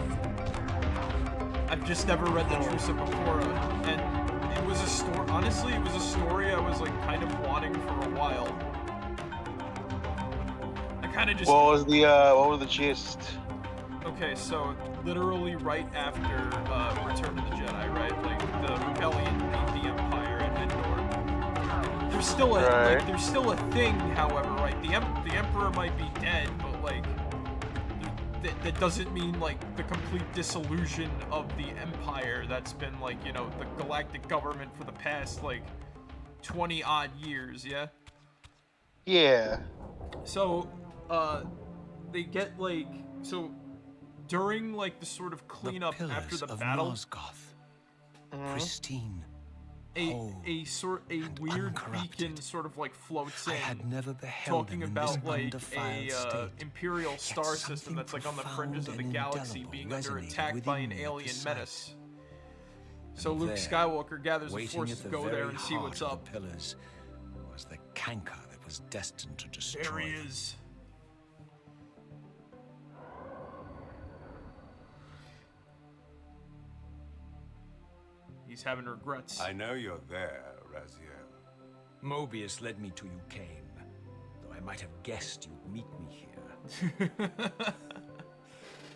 I've just never read the Truce of Bakura, and it was a story. Honestly, it was a story I was like kind of wanting for a while. I kind of just. What was the gist? Okay, so literally right after Return of the Jedi, right? Like the rebellion beat the Empire at Endor. There's still a Right. there's still a thing, however, right? The Emperor might be dead, but like that doesn't mean like the complete dissolution of the Empire that's been like, you know, the galactic government for the past like 20 odd years, yeah? Yeah. So they get like during like the sort of cleanup the after the of battle, Nosgoth, pristine, a whole, weird uncorrupted. beacon sort of like floats I in, had never beheld talking them in this about like undefiled a state. imperial Yet star system something that's like on the fringes of the profound and galaxy indelible being under resonated attack by an within me at the alien sight. menace. So And Luke there, Skywalker gathers the waiting forces at to the go there very and see heart what's of up. The pillars was the canker that was destined to destroy There he them. is. He's having regrets. I know you're there, Raziel. Mobius led me to you, Kain, though I might have guessed you'd meet me here.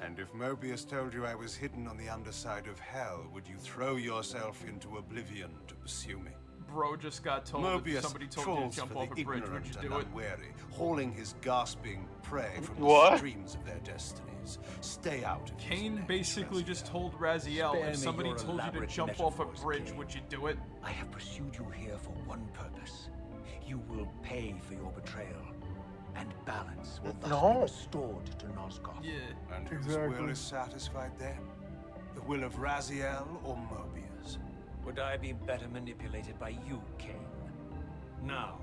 And if Mobius told you I was hidden on the underside of hell, would you throw yourself into oblivion to pursue me? Bro just got told if Mobius somebody told you trolls to jump for off the a bridge, would ignorant you and do it? unwary, hauling his gasping prey from What? the streams of their destinies. Stay out of his Kain way, basically Raziel. just told Raziel, Spare if me somebody your told you to elaborate jump off a metaphors, bridge, Kain. would you do it? I have pursued you here for one purpose. You will pay for your betrayal, and balance will thus No. be restored to Nosgoth. Yeah. And whose Exactly. will is satisfied then? The will of Raziel or Mobius? Would I be better manipulated by you, Kain? Now,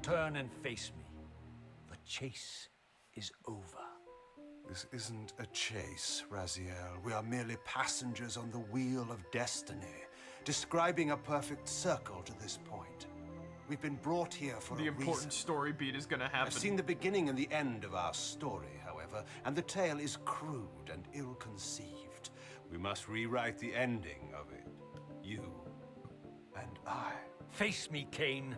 turn and face me. The chase is over. This isn't a chase, Raziel. We are merely passengers on the wheel of destiny, describing a perfect circle to this point. We've been brought here for The a important reason. story beat is gonna happen. I've seen the beginning and the end of our story, however, and the tale is crude and ill-conceived. We must rewrite the ending of it. You and I. Face me, Kain.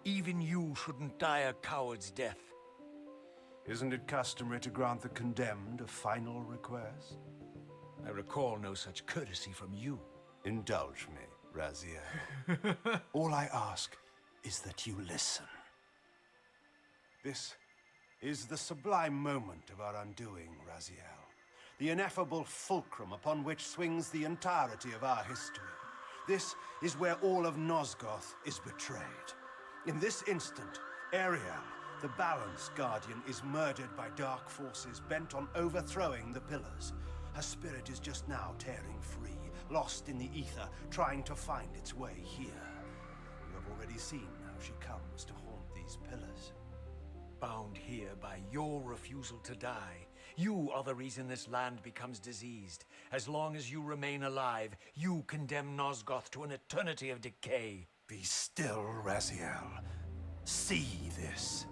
Even you shouldn't die a coward's death. Isn't it customary to grant the condemned a final request? I recall no such courtesy from you. Indulge me, Raziel. All I ask is that you listen. This is the sublime moment of our undoing, Raziel. The ineffable fulcrum upon which swings the entirety of our history. This is where all of Nosgoth is betrayed. In this instant, Ariel, the Balance Guardian, is murdered by dark forces bent on overthrowing the pillars. Her spirit is just now tearing free, lost in the ether, trying to find its way here. You have already seen how she comes to haunt these pillars. Bound here by your refusal to die. You are the reason this land becomes diseased. As long as you remain alive, you condemn Nosgoth to an eternity of decay. Be still, Raziel. See this.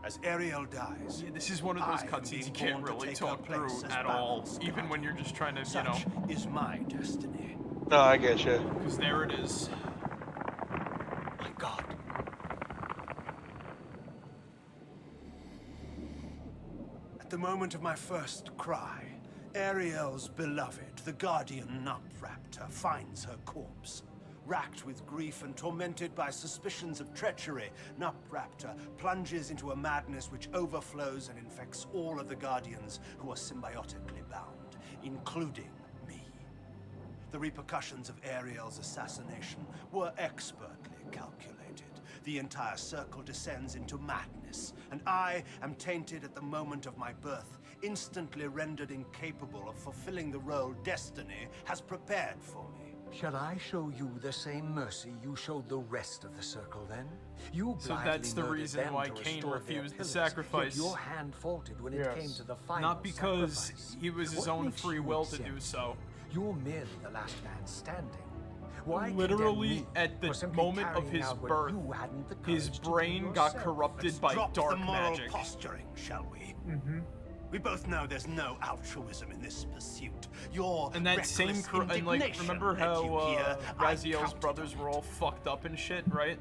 As Ariel dies, Yeah, this is one of those I am cutscenes you being can't born to really take her talk through place as at all, Balance even when Guardian. you're just trying to, Such is my destiny. No, I get you. because there it is. My God. At the moment of my first cry, Ariel's beloved, the Guardian Nupraptor, finds her corpse. Racked with grief and tormented by suspicions of treachery, Nupraptor plunges into a madness which overflows and infects all of the Guardians who are symbiotically bound, including me. The repercussions of Ariel's assassination were expertly calculated. The entire circle descends into madness, and I am tainted at the moment of my birth instantly rendered incapable of fulfilling the role destiny has prepared for me. Shall I show you the same mercy you showed the rest of the circle then? You So blindly that's the murdered reason them why to Kain restore their refused the pillars, sacrifice. yet your hand faltered when it Yes. came to the final Not because sacrifice. he was his What own makes free you will to exempt? do so. You're merely the last man standing. Why Literally, condemn me at the for simply moment of carrying his out what birth, you hadn't the his courage to do brain got yourself? corrupted by Drop dark the moral magic. posturing, shall we? We both know there's no altruism in this pursuit. Your And that same reckless and like, indignation remember led you how here. I Raziel's counted brothers on were it. all fucked up and shit, right?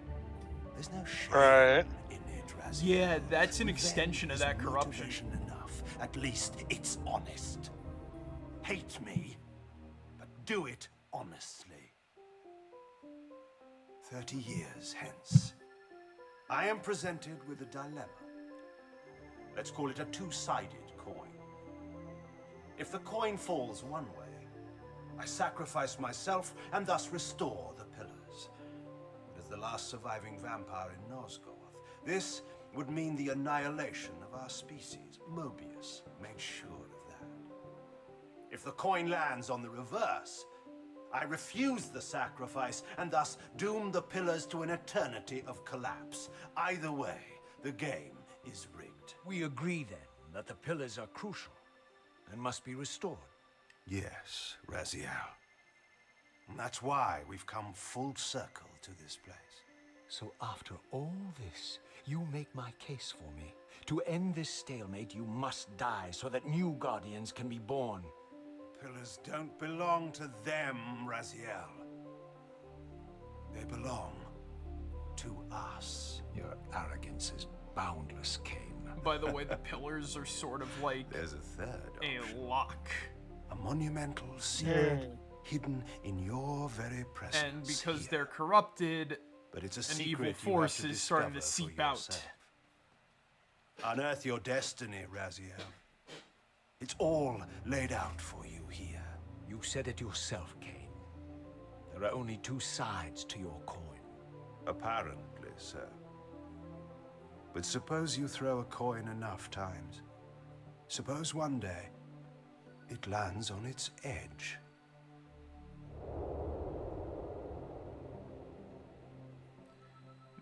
There's no shame Right. in it, Raziel. Yeah, that's an Revenge extension of is that corruption. motivation enough. At least it's honest. Hate me, but do it honestly. 30 years hence, I am presented with a dilemma. Let's call it a two-sided coin. If the coin falls one way, I sacrifice myself and thus restore the pillars. But as the last surviving vampire in Nosgoth, this would mean the annihilation of our species. Mobius made sure of that. If the coin lands on the reverse, I refuse the sacrifice and thus doom the pillars to an eternity of collapse. Either way, the game is rigged. We agree then that the pillars are crucial and must be restored. Yes, Raziel. And that's why we've come full circle to this place. So after all this, you make my case for me. To end this stalemate, you must die so that new guardians can be born. Pillars don't belong to them, Raziel. They belong to us. Your arrogance is boundless, Kain. By the way, the pillars are sort of like There's a third a option. lock. A monumental secret hidden in your very presence. And because here. they're corrupted, But it's a an secret evil you have force to is starting to discover for seep out. yourself. Unearth your destiny, Raziel. It's all laid out for you here. You said it yourself, Kain. There are only two sides to your coin. Apparently so. But suppose you throw a coin enough times. Suppose one day it lands on its edge.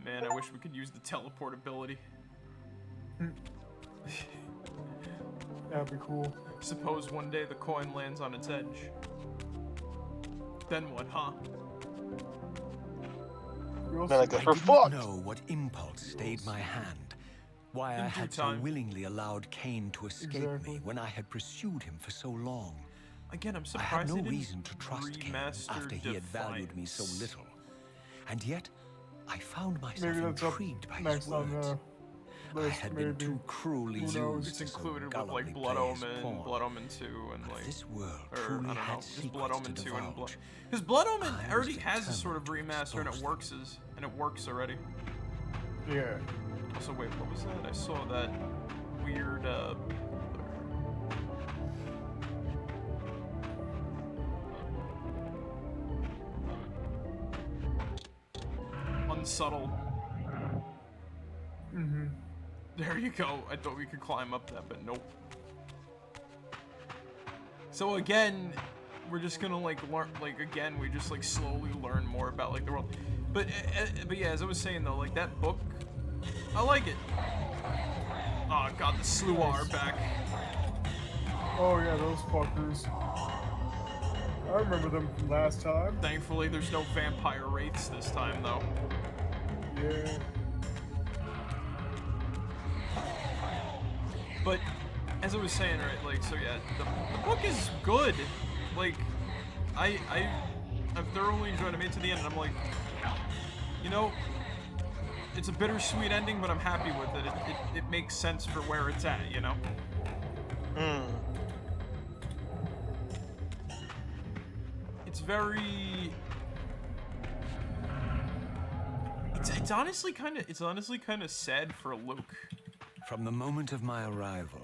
Man, I wish we could use the teleportability. That'd be cool. Suppose one day the coin lands on its edge. Then what, huh? We'll Man, I see. guess I we're didn't fucked. know what impulse stayed my hand. Why I In due had so time. willingly allowed Kain to escape Exactly. me when I had pursued him for so long. Again, I'm I surprised had no they didn't reason to trust Kain remaster after he had valued me so Defiance. little. And yet, I found myself Maybe that's up intrigued by his next on words. the I list, had been maybe. too cruelly Who used knows? It's to so included with gullibly like Blood play his Omen, pawn. Blood Omen 2, and But like, if this world or I truly don't know, had just secrets Blood Omen to 2 and Blood. divulge, Because Blood Omen I was already has a sort of determined to remaster and it expose works already. Yeah. Also, wait, what was that? I saw that weird. Unsubtle. There you go. I thought we could climb up that, but nope. So again, we're just gonna like learn. Like again, we just like slowly learn more about like the world. But yeah, as I was saying though, like that book, I like it. Oh god, the Sluar are back. Oh yeah, those fuckers. I remember them from last time. Thankfully, there's no vampire wraiths this time though. Yeah. But as I was saying, right, like, so yeah, the book is good. Like, I've thoroughly enjoyed it. I made it to the end, and I'm like, you know, it's a bittersweet ending, but I'm happy with it. It makes sense for where it's at, you know? It's very... It's honestly kind of sad for Luke. From the moment of my arrival,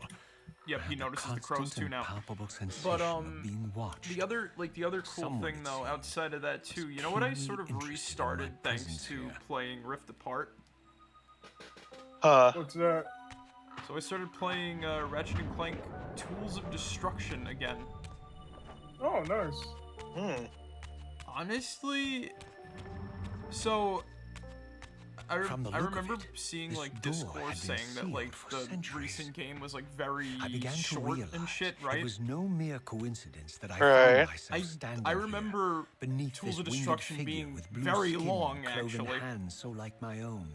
Yep, he the notices the crows constant too and now. palpable sensation But of being watched. the other cool Someone, thing it though, seems, outside of that too, you know what I keenly sort of interested in restarted my thanks presence to here. playing Rift Apart? What's that? So So I started playing Ratchet and Clank Tools of Destruction again. Oh, nice. Hmm. Honestly, so I From the look of remember it, seeing this like door discourse had been saying that sealed like for the centuries. recent game was like very I began to short realize and shit, right? it was no mere coincidence that I Right. found myself standing I remember here beneath Tools this of winged Destruction figure being with blue very skin long, and cloven actually. hands so like my own.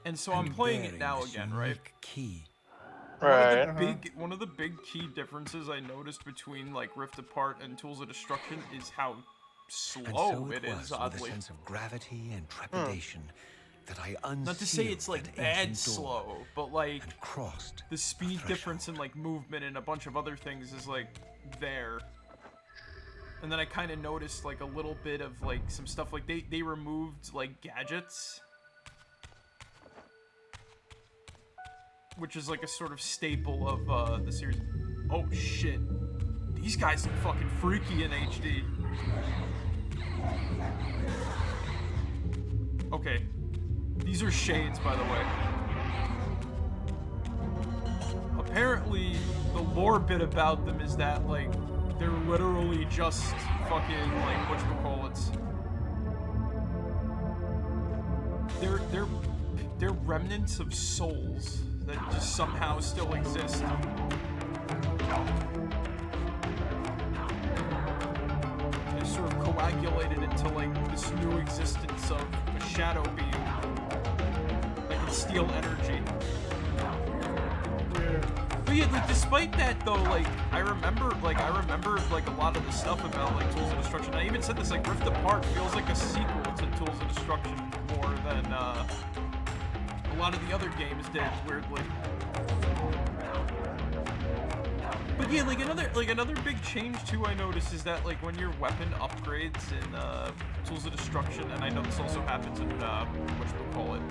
And so I'm and playing it bearing now this again, right? unique key. Right. One of the big key differences I noticed between like Rift Apart and Tools of Destruction is how And slow so it it is, was with a oddly. sense of gravity and trepidation that I unsealed Not to say it's like that bad ancient door slow, but like and crossed the speed threshold. difference in like movement and a bunch of other things is like there. And then I kind of noticed like a little bit of like some stuff like they removed like gadgets, which is like a sort of staple of the series. Oh shit, these guys look fucking freaky in HD. Okay, these are shades, by the way. Apparently, the lore bit about them is that like they're literally just fucking like whatchamacallits. They're remnants of souls that just somehow still exist. They're sort of coagulated into like this new existence of a shadow being that can steal energy. But yeah, like despite that though, like I remember like a lot of the stuff about like Tools of Destruction. I even said this, like Rift Apart feels like a sequel to Tools of Destruction more than a lot of the other games did, weirdly. But yeah, like another big change too I noticed is that like when your weapon upgrades in Tools of Destruction, and I know this also happens in whatchamacallit,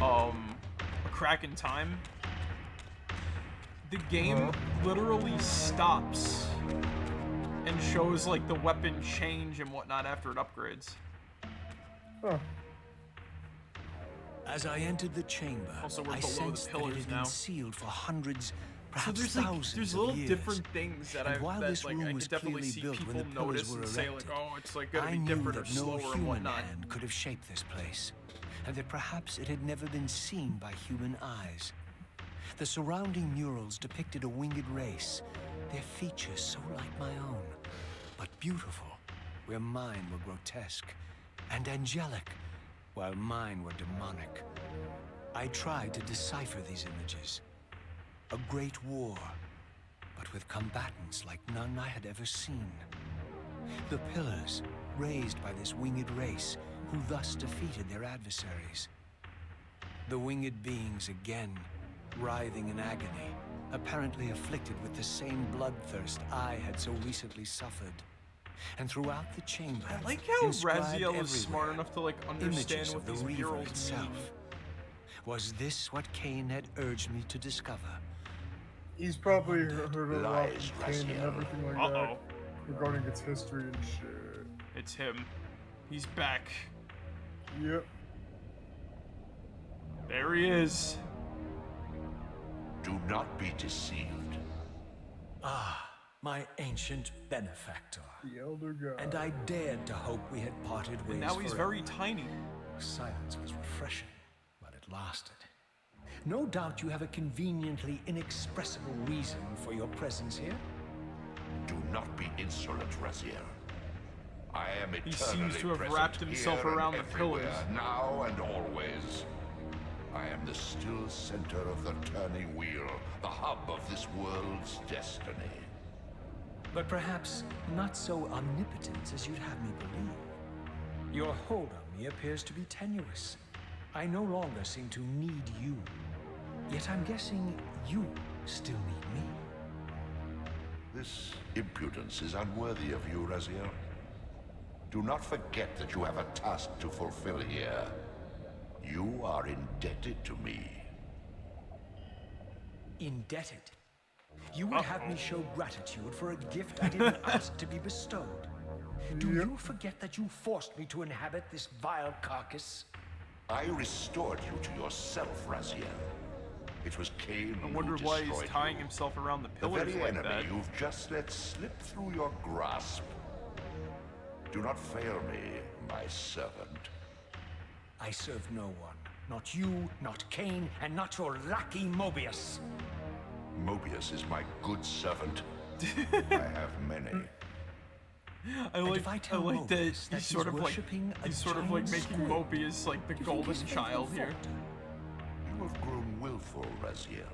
A Crack in Time, the game literally stops and shows like the weapon change and whatnot after it upgrades. Huh. As I entered the chamber, Also, we're I below the sensed that it pillars had now. been sealed for hundreds, So perhaps there's like thousands there's of little years. different things that And while this like room I was could definitely clearly see built when people the pillars notice were and say like, erected, oh, it's like gonna I be knew different or that no slower and human whatnot. hand could have shaped this place, and that perhaps it had never been seen by human eyes. The surrounding murals depicted a winged race, their features so like my own, but beautiful, where mine were grotesque, and angelic, while mine were demonic. I tried to decipher these images. A great war, but with combatants like none I had ever seen. The pillars, raised by this winged race, who thus defeated their adversaries. The winged beings again, writhing in agony, apparently afflicted with the same bloodthirst I had so recently suffered. And throughout the chamber, I like how inscribed Raziel is smart everywhere, enough to like understand images what of the these Reaver murals itself. mean. Was this what Kain had urged me to discover? He's probably heard a lot Lies, from Kain and Raziel. everything like that regarding its history and shit. It's him. He's back. Yep. There he is. Do not be deceived. My ancient benefactor. The Elder God. And I dared to hope we had parted ways And now he's forever. very tiny. Silence was refreshing, but it lasted. No doubt you have a conveniently inexpressible reason for your presence here. Do not be insolent, Raziel. I am eternally seems to have present wrapped himself here and around the everywhere, pillars. now and always. I am the still center of the turning wheel, the hub of this world's destiny. But perhaps not so omnipotent as you'd have me believe. Your hold on me appears to be tenuous. I no longer seem to need you. Yet I'm guessing you still need me. This impudence is unworthy of you, Raziel. Do not forget that you have a task to fulfill here. You are indebted to me. Indebted. You would have me show gratitude for a gift I didn't ask to be bestowed. Do you forget that you forced me to inhabit this vile carcass? I restored you to yourself, Raziel. It was Kain I who wonder why he's destroyed tying you. himself around the The pillars very like enemy that. you've just let slip through your grasp. Do not fail me, my servant. I serve no one. Not you, not Kain, and not your lackey Mobius. Mobius is my good servant. I have many. I if I tell like that Mobius that he's sort of like worshipping a he's sort of like giant making squid, Mobius like the you think golden his faith child will here. falter? You have grown willful, Raziel.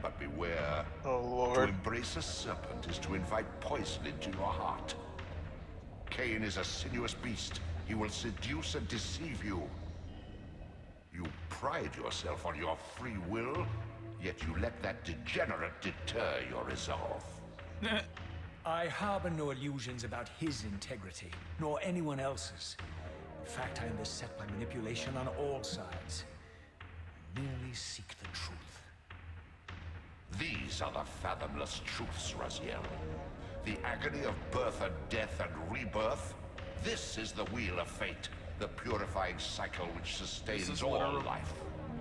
But beware. Oh, To Lord. embrace a serpent is to invite poison into your heart. Kain is a sinuous beast. He will seduce and deceive you. You pride yourself on your free will, yet you let that degenerate deter your resolve. I harbor no illusions about his integrity, nor anyone else's. In fact, I am beset by manipulation on all sides. I merely seek the truth. These are the fathomless truths, Raziel. The agony of birth and death and rebirth. This is the wheel of fate, the purifying cycle which sustains all literal- life.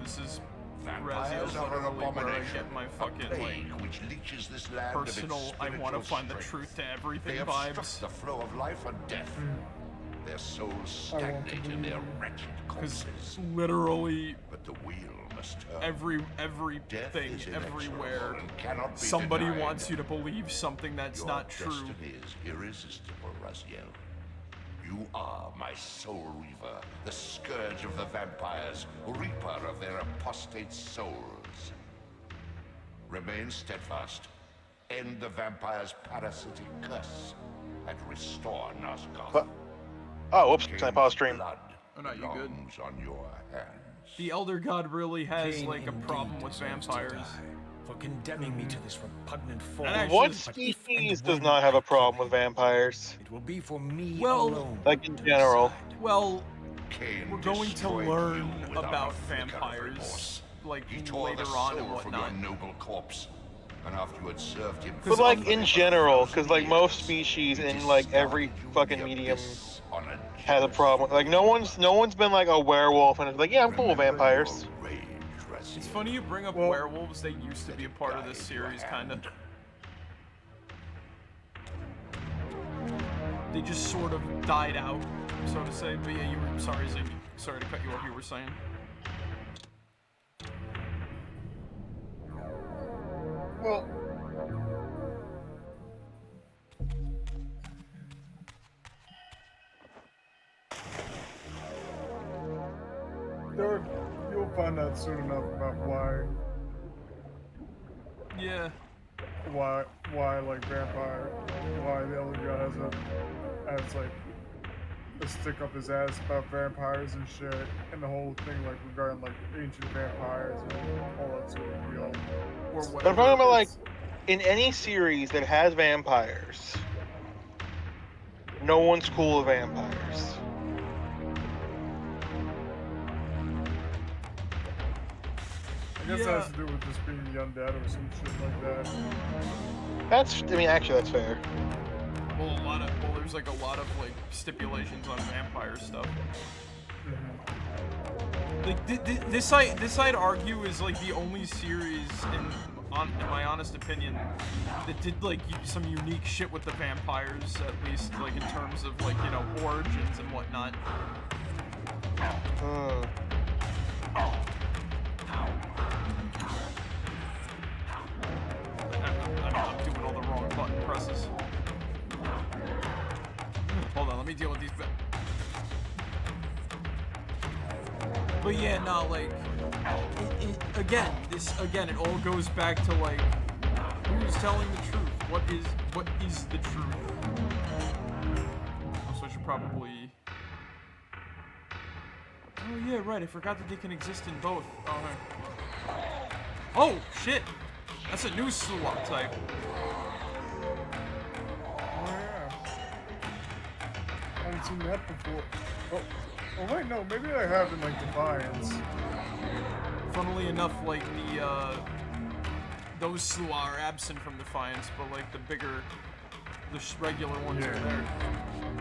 This is Vampires Raziel's are an literally where I abomination, get my a fucking plague like which leeches this land of its personal I want to spiritual find the strength. truth to They everything obstruct vibes. the flow of life and death. Their souls I want to stagnate in their believe. wretched Because corpses. literally But the wheel must turn. Death everything is inexorable everywhere and cannot be somebody denied. wants you to believe something that's Your not true. destiny is irresistible, Raziel. You are my soul reaver, the scourge of the vampires, reaper of their apostate souls. Remain steadfast, end the vampire's parasitic curse, and restore Nosgoth. But- Oh, whoops. Kain's Can I pause stream? blood Oh, no, you good. belongs on your hands. The Elder God really has Kain like a indeed problem with deserves to vampires. die for condemning me to this repugnant form. And actually- What But if and species does when not have I a problem kill with him, vampires? it will be for me Well, alone like in to general. decide. Well, Cain we're going to destroyed learn you without about a flicker of vampires remorse. like He tore later the on soul and from your whatnot. noble corpse, and after you had served him, But like faithfully in for general, 1,000 because like most years, species he in like every discarded you in fucking the medium abyss on a has a jealous problem. Like no one's been like a werewolf and it's like, yeah, I'm cool with Remember vampires. your rage, It's Raziel. funny you bring up Well- werewolves. They used to be a part of this Guide your series, kind of. hand. They just sort of died out, so to say. But yeah, you were sorry, Zig. Sorry to cut you off. You were saying. Well, you'll find out soon enough about Yeah. why like vampire, why the other guy has like a stick up his ass about vampires and shit, and the whole thing like regarding like ancient vampires and all that sort of deal. Or I'm whatever. talking about like It's- in any series that has vampires, no one's cool with vampires. I guess Yeah. that has to do with just being the undead or some shit like that. Actually, that's fair. Well, there's like a lot of like stipulations on vampire stuff. Like this I'd argue is like the only series in my honest opinion that did like some unique shit with the vampires, at least like in terms of like, you know, origins and whatnot. I'm doing all the wrong button presses. Hold on, let me deal with these. But yeah, no, like, it all goes back to like, who's telling the truth? What is the truth? Also, I should probably. Oh yeah, right. I forgot that they can exist in both. Oh shit! That's a new slot type. Oh yeah. I haven't seen that before. Oh wait, no, maybe I have in like Defiance. Funnily enough, like those Sua are absent from Defiance, but like the bigger, regular ones are there.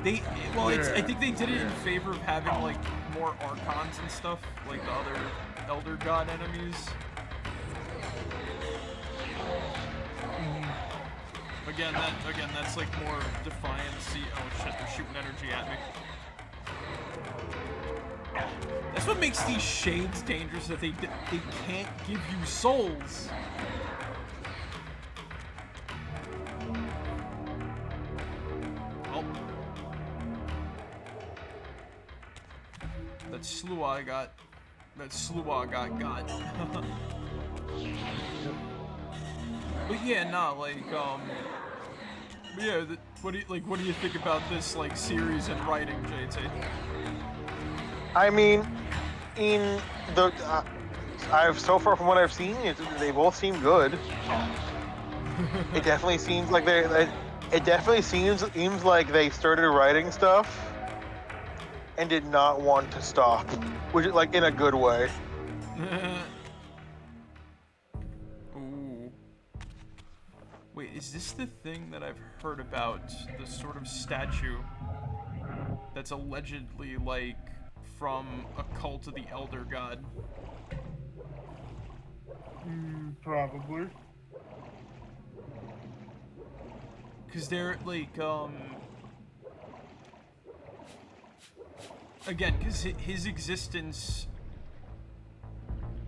I think they did it in favor of having like more Archons and stuff, like the other Elder God enemies. again, that's like more defiancy. Oh shit, they're shooting energy at me. That's what makes these shades dangerous, that they can't give you souls. Oh. That Sluagh got got. But yeah, nah, like, yeah, what do you think about this, like, series and writing, JT? I mean, in the I've so far from what I've seen, they both seem good. It definitely seems like it definitely seems like they started writing stuff and did not want to stop, which is like in a good way. Ooh. Wait, is this the thing that I've heard about? The sort of statue that's allegedly like from a cult of the Elder God? Probably. Cause they're like again, cause his existence.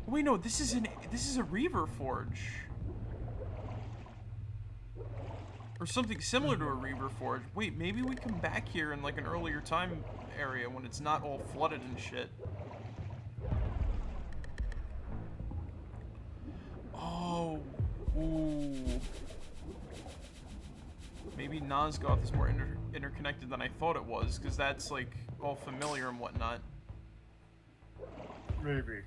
Wait, no, this is a Reaver forge. Or something similar to a Reaver forge. Wait, maybe we come back here in like an earlier time area when it's not all flooded and shit. Oh, ooh. Maybe Nosgoth is more interconnected than I thought it was, because that's like all familiar and whatnot. Maybe.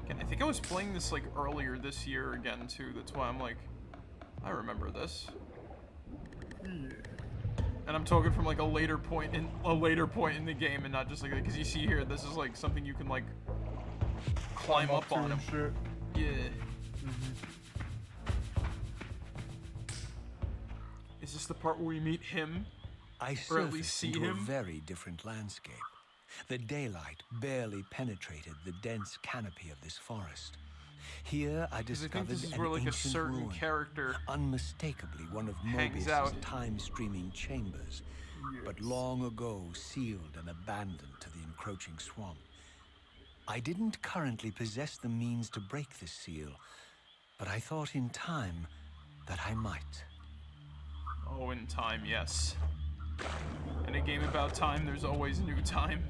Again, I think I was playing this like earlier this year again too. That's why I'm like, I remember this. Yeah. And I'm talking from like a later point in the game, and not just like, because you see here, this is like something you can like climb up on him. Shit. Yeah. Is this the part where we meet him? Or at least see into him? A very different landscape. The daylight barely penetrated the dense canopy of this forest. Here I discovered this is an where like a ancient certain ruin, character unmistakably one of hangs Mobius's out. time-streaming chambers, but long ago sealed and abandoned to the encroaching swamp. I didn't currently possess the means to break this seal, but I thought in time that I might. Oh, in time, yes. In a game about time, there's always new time.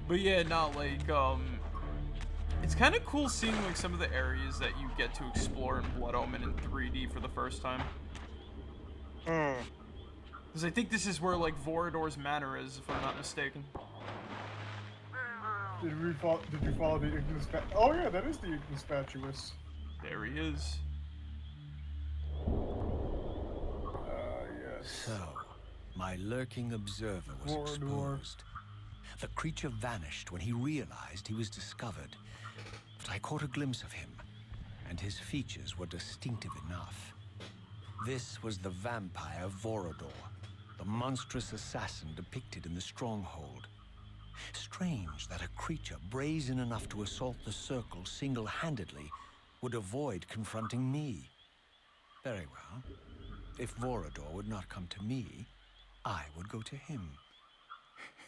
But yeah, no, like, it's kind of cool seeing, like, some of the areas that you get to explore in Blood Omen in 3D for the first time. Because I think this is where, like, Vorador's manor is, if I'm not mistaken. Did you follow the Ignis? Oh yeah, that is the Ignis Fatuus. There he is. Yes. So, my lurking observer was Vorador. exposed. The creature vanished when he realized he was discovered, but I caught a glimpse of him, and his features were distinctive enough. This was the vampire Vorador, the monstrous assassin depicted in the stronghold. Strange that a creature brazen enough to assault the circle single-handedly would avoid confronting me. Very well. If Vorador would not come to me, I would go to him.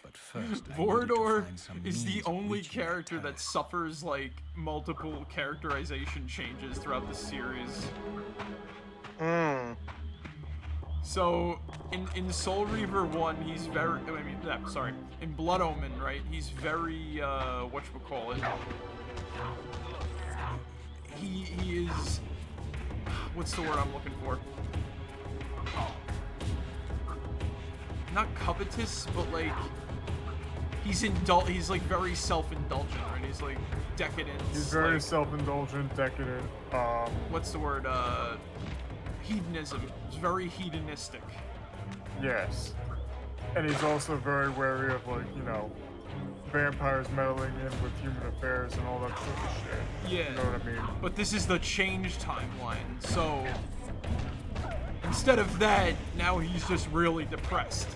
But first, Vorador I needed to find some is the means of only reaching that character that turret. suffers, like, multiple characterization changes throughout the series. So, in Soul Reaver 1, he's very, in Blood Omen, right, he's very, whatchamacallit, he is, what's the word I'm looking for? Not covetous, but, like, he's like, very self-indulgent, right, he's, like, decadent. He's very like, self-indulgent, decadent. what's the word, hedonism. He's very hedonistic. Yes. And he's also very wary of, like, you know, vampires meddling in with human affairs and all that sort of shit. Yeah. You know what I mean? But this is the change timeline, so instead of that, now he's just really depressed.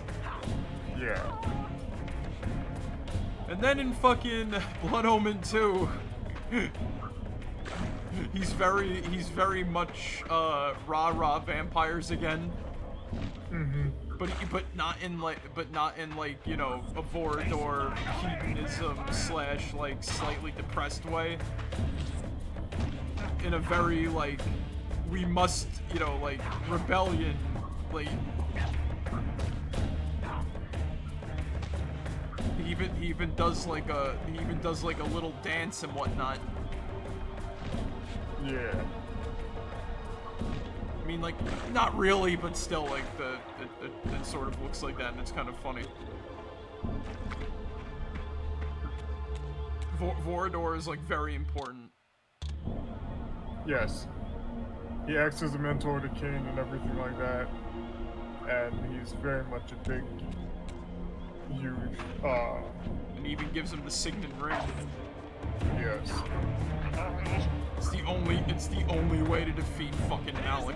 Yeah. And then in fucking Blood Omen 2, he's very much rah-rah vampires again. Mm-hmm. But not in like you know, a Vorador hedonism / like slightly depressed way. In a very like, we must, you know, like rebellion, like. He even does like a little dance and whatnot. Yeah. I mean, like, not really, but still, like, it sort of looks like that, and it's kind of funny. Vorador is, like, very important. Yes. He acts as a mentor to Kain and everything like that. And he's very much a big, huge, And he even gives him the Signet ring. yes. It's the only way to defeat fucking Malik.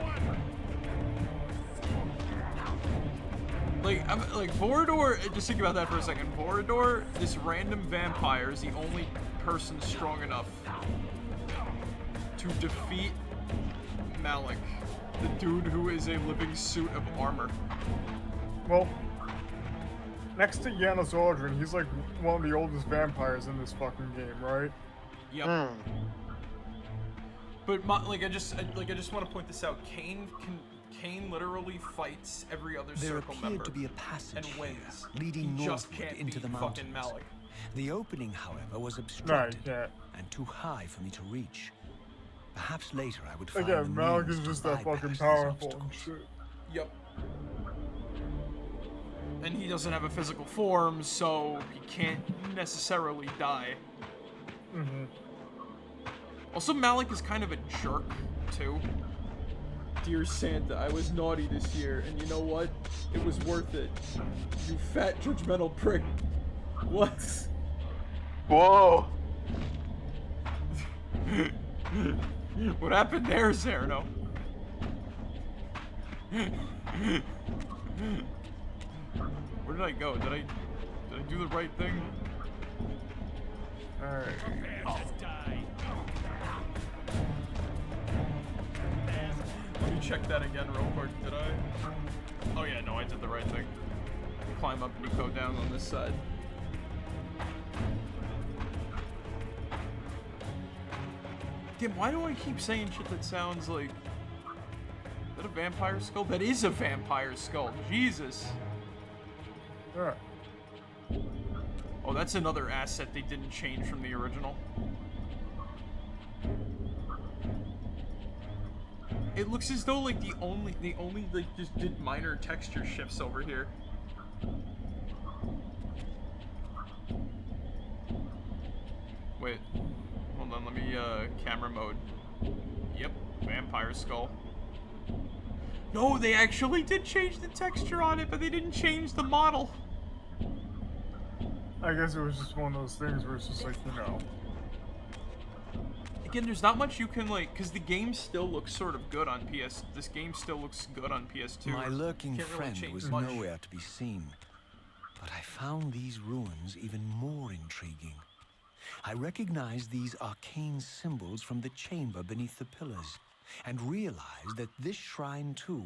Like, Vorador, just think about that for a second. Vorador, this random vampire, is the only person strong enough to defeat Malik, the dude who is a living suit of armor. Well, next to Janos Aldrin, he's like one of the oldest vampires in this fucking game, right? Yep. But I just want to point this out. Kain literally fights every other There circle member appeared to be a passage and here, wins. leading He just northward can't into the beat mountains. fucking Malik. The opening, however, was No, obstructed you can't. and too high for me to reach. Perhaps later I would find the Again, Malik means is to just that bypass fucking these powerful and obstacles. shit. Yep. And he doesn't have a physical form, so he can't necessarily die. Mm-hmm. Also, Malik is kind of a jerk, too. Dear Santa, I was naughty this year, and you know what? It was worth it. You fat, judgmental prick. What? Whoa. What happened there, Zerno? Where did I go? Did I do the right thing? Alright. Let me check that again real quick. Did I? Oh yeah, no, I did the right thing. You climb up and you go down on this side. Damn, why do I keep saying shit that sounds like... Is that a vampire skull? That is a vampire skull. Jesus. Alright. Oh, that's another asset they didn't change from the original. It looks as though like they only like just did minor texture shifts over here. Wait, hold on, let me camera mode. Yep, vampire skull. No, they actually did change the texture on it, but they didn't change the model. I guess it was just one of those things where it's just like, you know. Again, there's not much you can like, because the game still looks sort of good on PS. This game still looks good on PS2. My lurking Can't really friend change was much. nowhere to be seen, but I found these ruins even more intriguing. I recognized these arcane symbols from the chamber beneath the pillars, and realized that this shrine too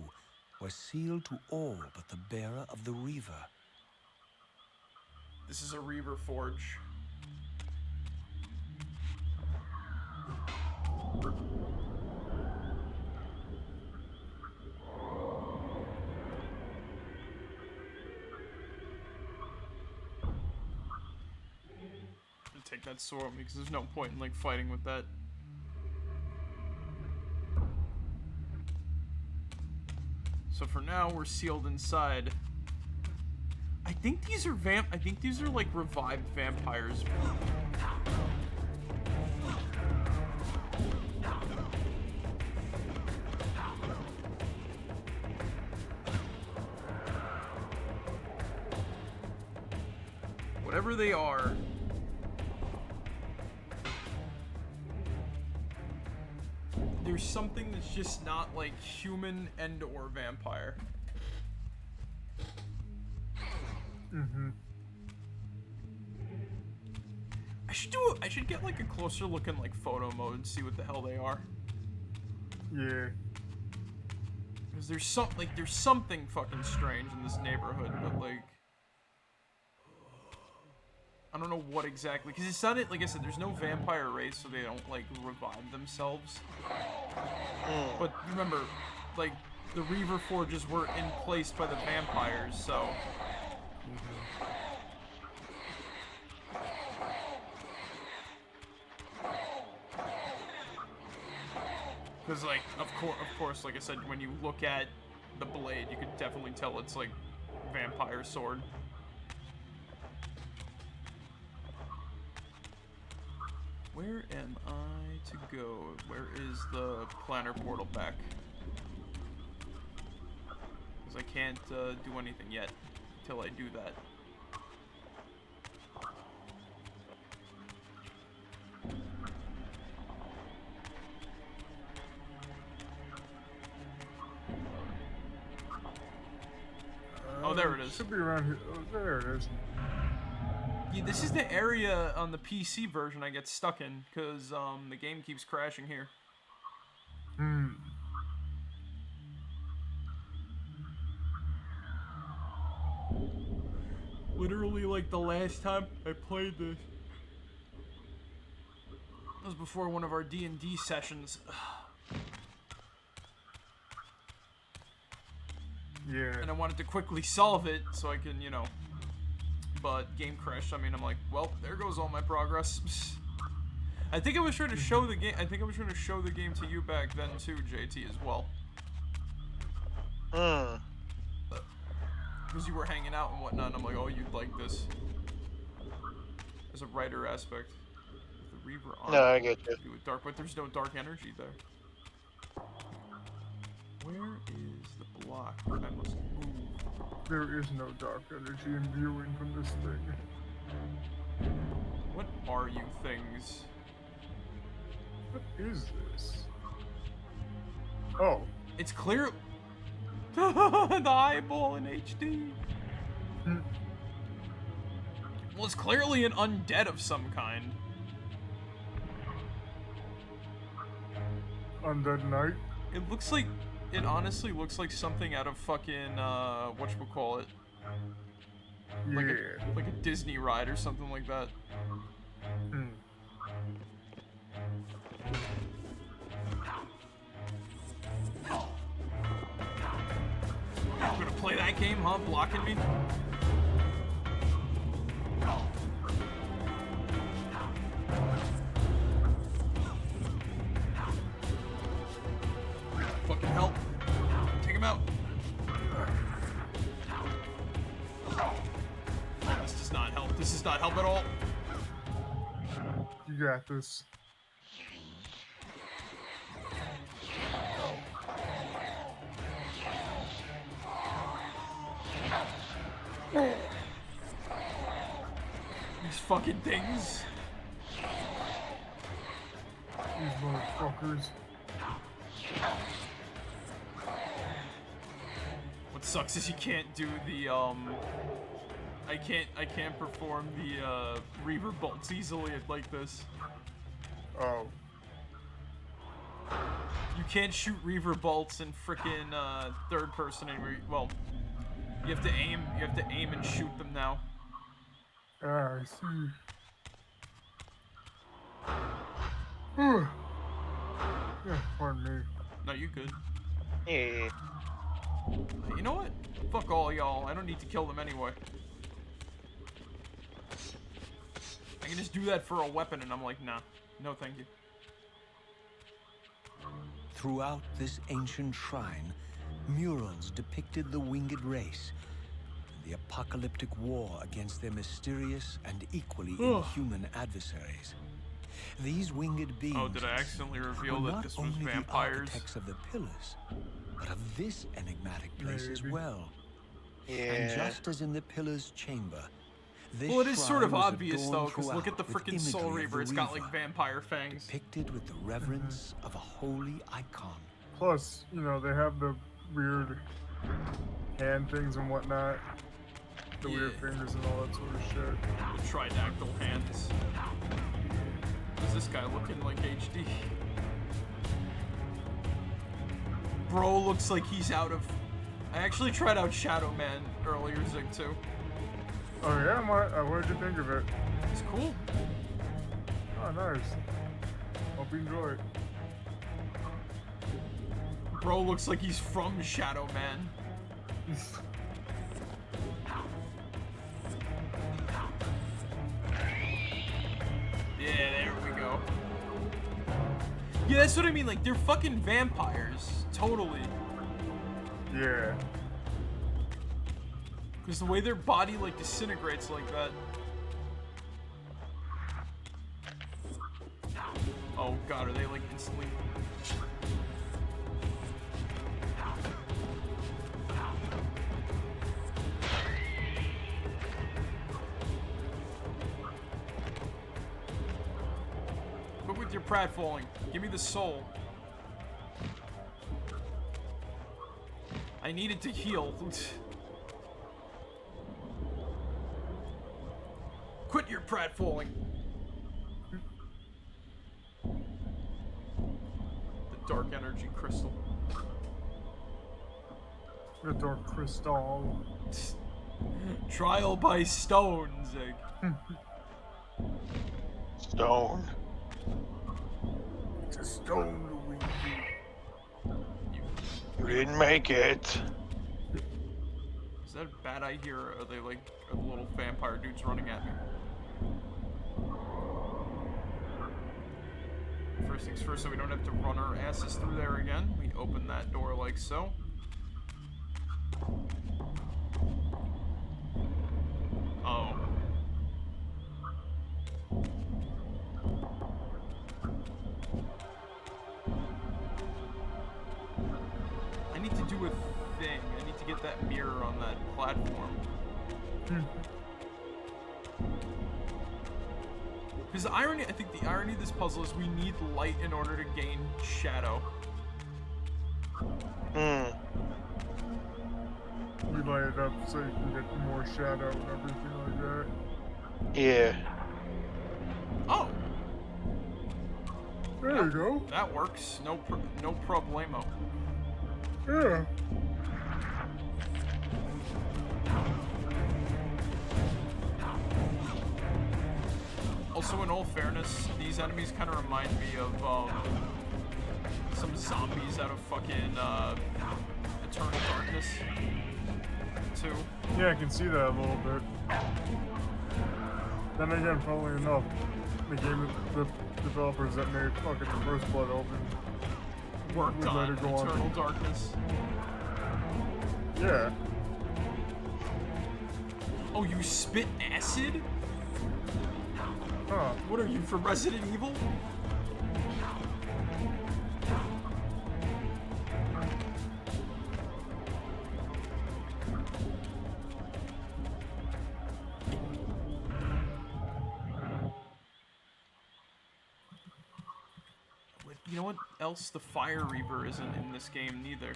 was sealed to all but the bearer of the Reaver. This is a Reaver forge. Take that sword because there's no point in like fighting with that. So for now we're sealed inside. I think these are like revived vampires. Whatever they are. There's something that's just not like human and or vampire. Mm-hmm. I should get like a closer look in like photo mode and see what the hell they are. Yeah. Because there's something fucking strange in this neighborhood, but like I don't know what exactly. Because it's not, like I said, there's no vampire race, so they don't like revive themselves. But remember, like the Reaver forges were in place by the vampires, so. Because, like, of course, like I said, when you look at the blade, you could definitely tell it's, like, vampire sword. Where am I to go? Where is the planner portal back? Because I can't do anything yet until I do that. Oh, there it is. Should be around here. Oh, there it is. Yeah, this is the area on the PC version I get stuck in, because the game keeps crashing here. Literally, like, the last time I played this. It was before one of our D&D sessions. Yeah. And I wanted to quickly solve it so I can, you know. But game crashed. I mean, I'm like, well, there goes all my progress. I think I was trying to show the game. I think I was trying to show the game to you back then too, JT, as well. Because you were hanging out and whatnot. And I'm like, oh, you'd like this. There's a writer aspect. With the Reaver on. No, I get you. Do it dark, but there's no dark energy there. Where is the block that I must move? There is no dark energy imbuing from this thing. What are you things? What is this? Oh. It's clear. The eyeball in HD. Well, it's clearly an undead of some kind. Undead Knight? It looks like. It honestly looks like something out of fucking, whatchamacallit. Yeah. Like a Disney ride or something like that. I'm gonna play that game, huh? Blocking me? Fucking help. Take him out. This does not help. This does not help at all. You got this. These fucking things. These motherfuckers. What sucks is you can't do the I can't perform the Reaver bolts easily like this. Oh. You can't shoot Reaver bolts in frickin' third person anymore. Well, you have to aim and shoot them now. Ah, I see. Yeah, pardon me. No, you good. Yeah. You know what? Fuck all y'all. I don't need to kill them anyway. I can just do that for a weapon, and I'm like, nah. No, thank you. Throughout this ancient shrine, murals depicted the winged race and the apocalyptic war against their mysterious and equally inhuman adversaries. These winged beings Oh, did I accidentally reveal were that not this was only vampires? the architects of the pillars, but of this enigmatic place as Maybe. well. Yeah. And just as in the pillars chamber, this Well, it is sort of shrine was obvious though, adorned because look at the throughout freaking with Soul imagery of Reaver. the It's got like Reaver, vampire fangs. depicted with the reverence of a holy icon. Plus, you know, they have the weird hand things and whatnot. the weird Yeah. fingers and all that sort of shit. The tridactyl hands. Is this guy looking like HD? Bro looks like he's out of... I actually tried out Shadow Man earlier, Zig, too. Oh yeah, what did you think of it? It's cool. Oh, nice. Hope you enjoy it. Bro looks like he's from Shadow Man. Yeah, there we go. Yeah, that's what I mean. Like, they're fucking vampires. Totally. Yeah. Because the way their body, like, disintegrates like that. Oh, God, are they, like, instantly... Quit with your pratfalling. Give me the soul. I needed to heal. Quit your pratfalling. The dark energy crystal. The dark crystal. Trial by stone, Zig. Stone. It's a stone, Luigi. You didn't make it. Is that a bad eye here, or are they like are the little vampire dudes running at me? First things first, so we don't have to run our asses through there again. We open that door like so. Oh. I need to do a thing. I need to get that mirror on that platform. Because the irony, I think the irony of this puzzle is we need light in order to gain shadow. You light it up so you can get more shadow and everything like that. Yeah. Oh, There you go. that works. No problemo. Yeah. Also, in all fairness, these enemies kind of remind me of some zombies out of fucking Eternal Darkness, too. Yeah, I can see that a little bit. Then again, funnily enough, the game the developers that made fucking the First Blood open Worked would on later go on. Eternal Darkness. Yeah. Oh, you spit acid? Huh. What are you, from Resident Evil? You know what else? The Fire Reaver isn't in this game neither.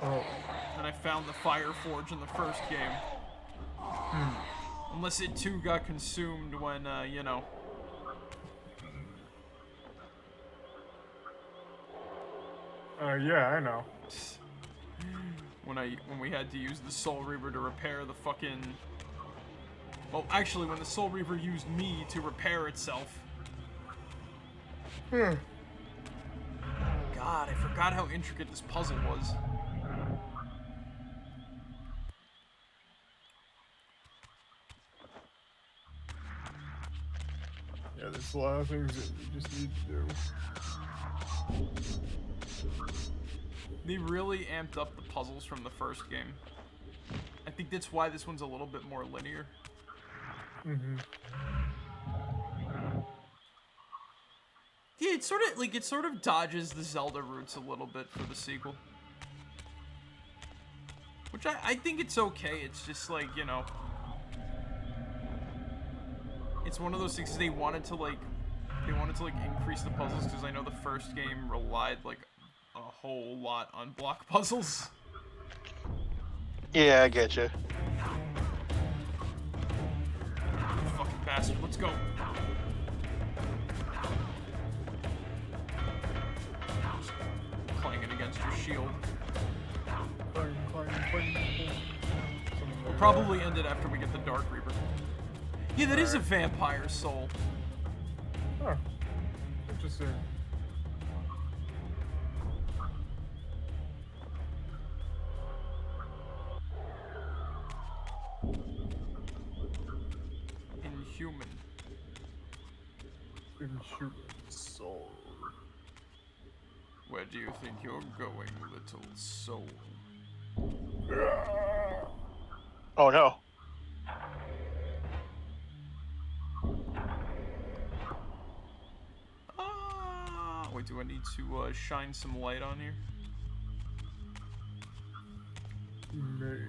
Oh. And I found the Fire Forge in the first game. Unless it too got consumed when, you know. Yeah, I know. When we had to use the Soul Reaver to repair the fucking... Well, actually, when the Soul Reaver used me to repair itself. God, I forgot how intricate this puzzle was. Yeah, there's a lot of things that you just need to do. They really amped up the puzzles from the first game. I think that's why this one's a little bit more linear. Yeah, it sort of dodges the Zelda roots a little bit for the sequel. Which I think it's okay. It's just like, you know, it's one of those things they wanted to increase the puzzles, because I know the first game relied like a whole lot on block puzzles. Yeah, I get you. bastard. Let's go. Just clanging against your shield. Clang, clang, clang, clang. We'll probably end it after we get the Dark Reaver. Yeah, that is a vampire soul. Huh. Interesting. Inhuman. Inhuman soul. Where do you think you're going, little soul? Oh no. Wait, do I need to shine some light on here? Maybe.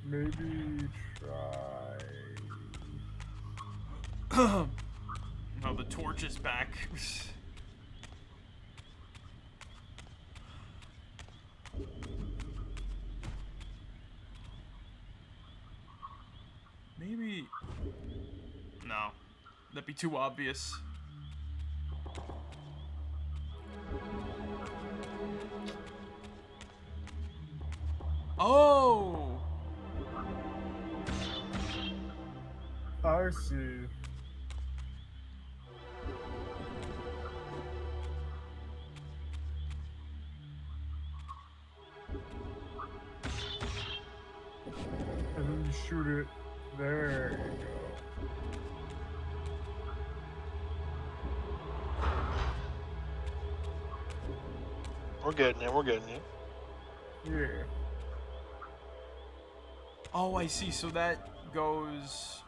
Maybe try. Oh, the torch is back. Maybe... No. That'd be too obvious. Oh! I see. And then you shoot it. There you go. We're getting it. We're getting it. Yeah. Oh, I see. So that goes...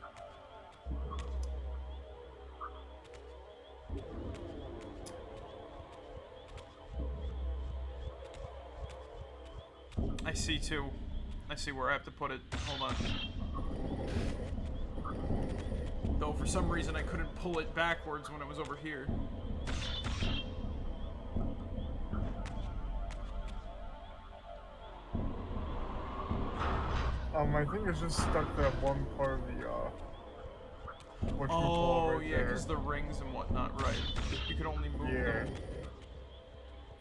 I see too. I see where I have to put it. Hold on. Though for some reason I couldn't pull it backwards when it was over here. I think it's just stuck that one part of the Oh, right yeah, there. because the rings and whatnot, right. You could only move them.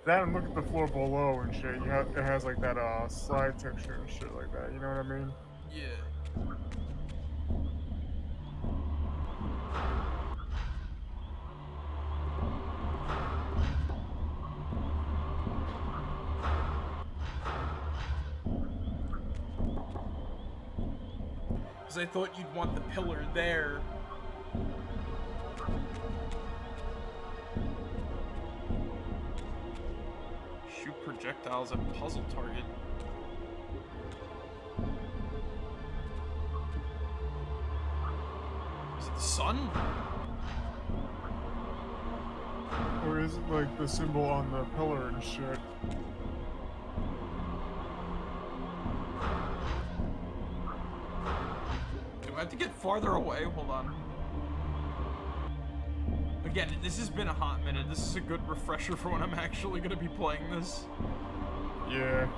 That and look at the floor below and shit. It has like that slide texture and shit like that. You know what I mean? Yeah. Because I thought you'd want the pillar there. Shoot projectiles at puzzle target. Is it the sun? Or is it like the symbol on the pillar and shit? Do I have to get farther away? Hold on. Again, this has been a hot minute. This is a good refresher for when I'm actually going to be playing this. Yeah.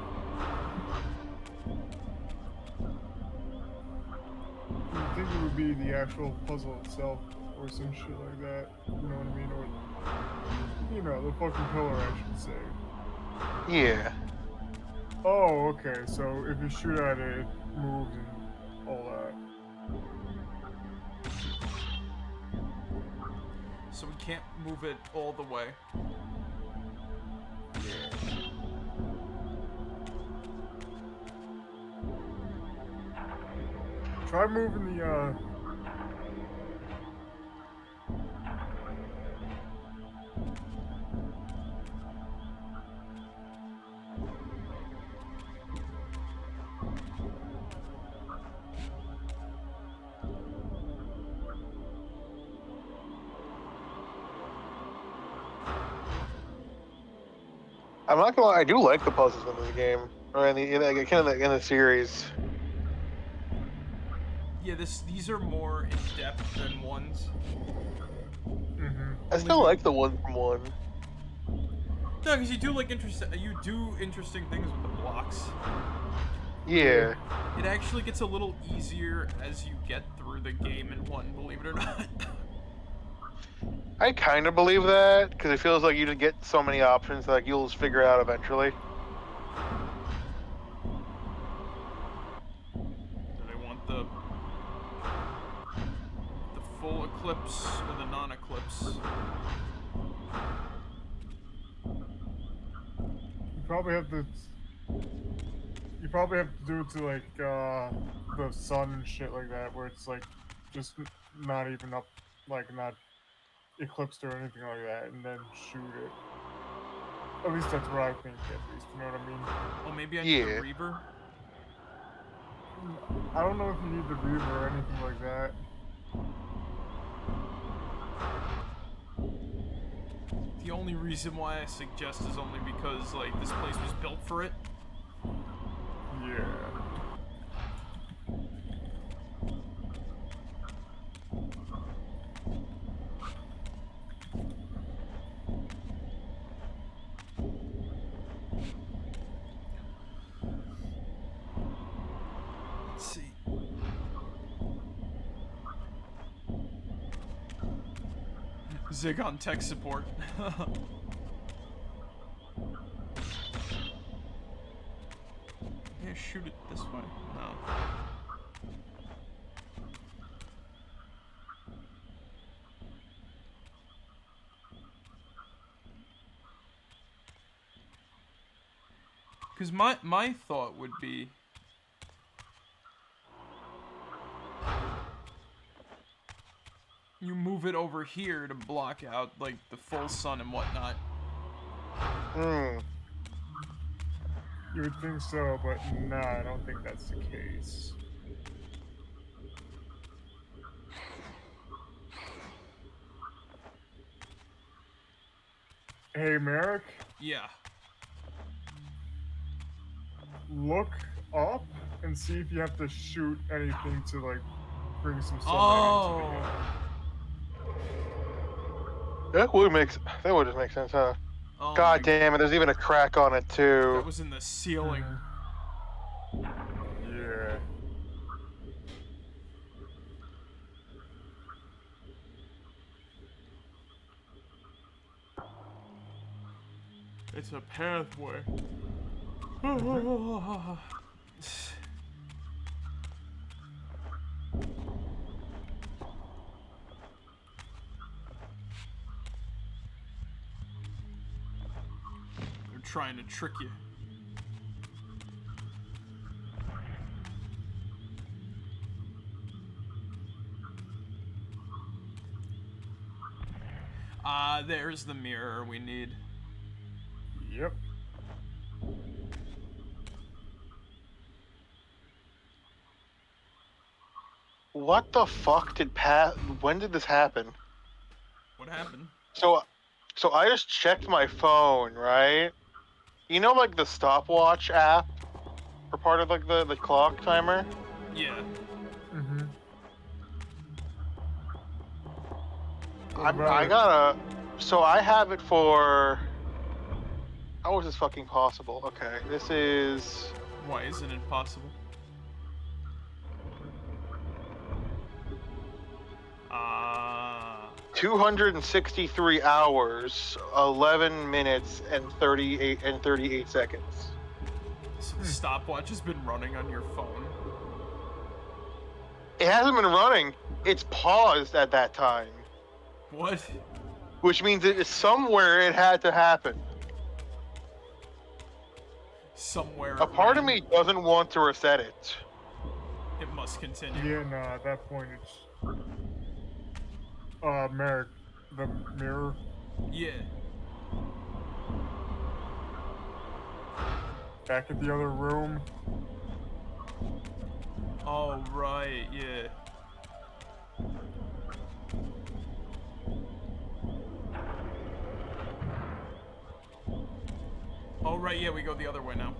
You'd think it would be the actual puzzle itself, or some shit like that. You know what I mean? Or, you know, the fucking pillar, I should say. Yeah. Oh, okay. So if you shoot at it, it moves and all that. So we can't move it all the way. Try moving the, I'm not gonna lie, I do like the puzzles in the game, or in the series. Yeah, these are more in depth than ones. I still like the one from one. No, because you do like interesting things with the blocks. Yeah. It actually gets a little easier as you get through the game in one, believe it or not. I kind of believe that, because it feels like you just get so many options that like, you'll just figure it out eventually. Do they want the full eclipse or the non-eclipse? You probably have to do it to like the sun and shit like that, where it's like just not even up, like not eclipsed or anything like that, and then shoot it. At least that's what I think. At least, you know what I mean? Oh, maybe I need the Yeah. Reaver. I don't know if you need the Reaver or anything like that. The only reason why I suggest is only because like this place was built for it. Yeah. Let's see. Zig on tech support. Yeah, shoot it this way. No. Because my thought would be, you move it over here to block out like the full sun and whatnot. Hmm. You would think so, but nah, I don't think that's the case. Hey, Marek, Yeah. look up and see if you have to shoot anything to like bring some sunlight Oh. into the game. That would just make sense, huh? Oh God my- damn it! There's even a crack on it too. That was in the ceiling. Yeah. It's a pathway. They're trying to trick you. Ah, there's the mirror we need. Yep. What the fuck did when did this happen? What happened? So I just checked my phone, right? You know, like the stopwatch app for part of like the clock timer. Yeah. Mm-hmm. I gotta. So I have it for. How is this fucking possible? Okay, this is. Why isn't it possible? 263 hours, 11 minutes, and 38 seconds. So the stopwatch has been running on your phone. It hasn't been running. It's paused at that time, What? which means it is somewhere it had to happen. Somewhere. A part of ran. me doesn't want to reset it. It must continue. Yeah, no, at that point it's Marek, the mirror. Yeah. Back at the other room. Oh, right, yeah. Oh, right, yeah, we go the other way now.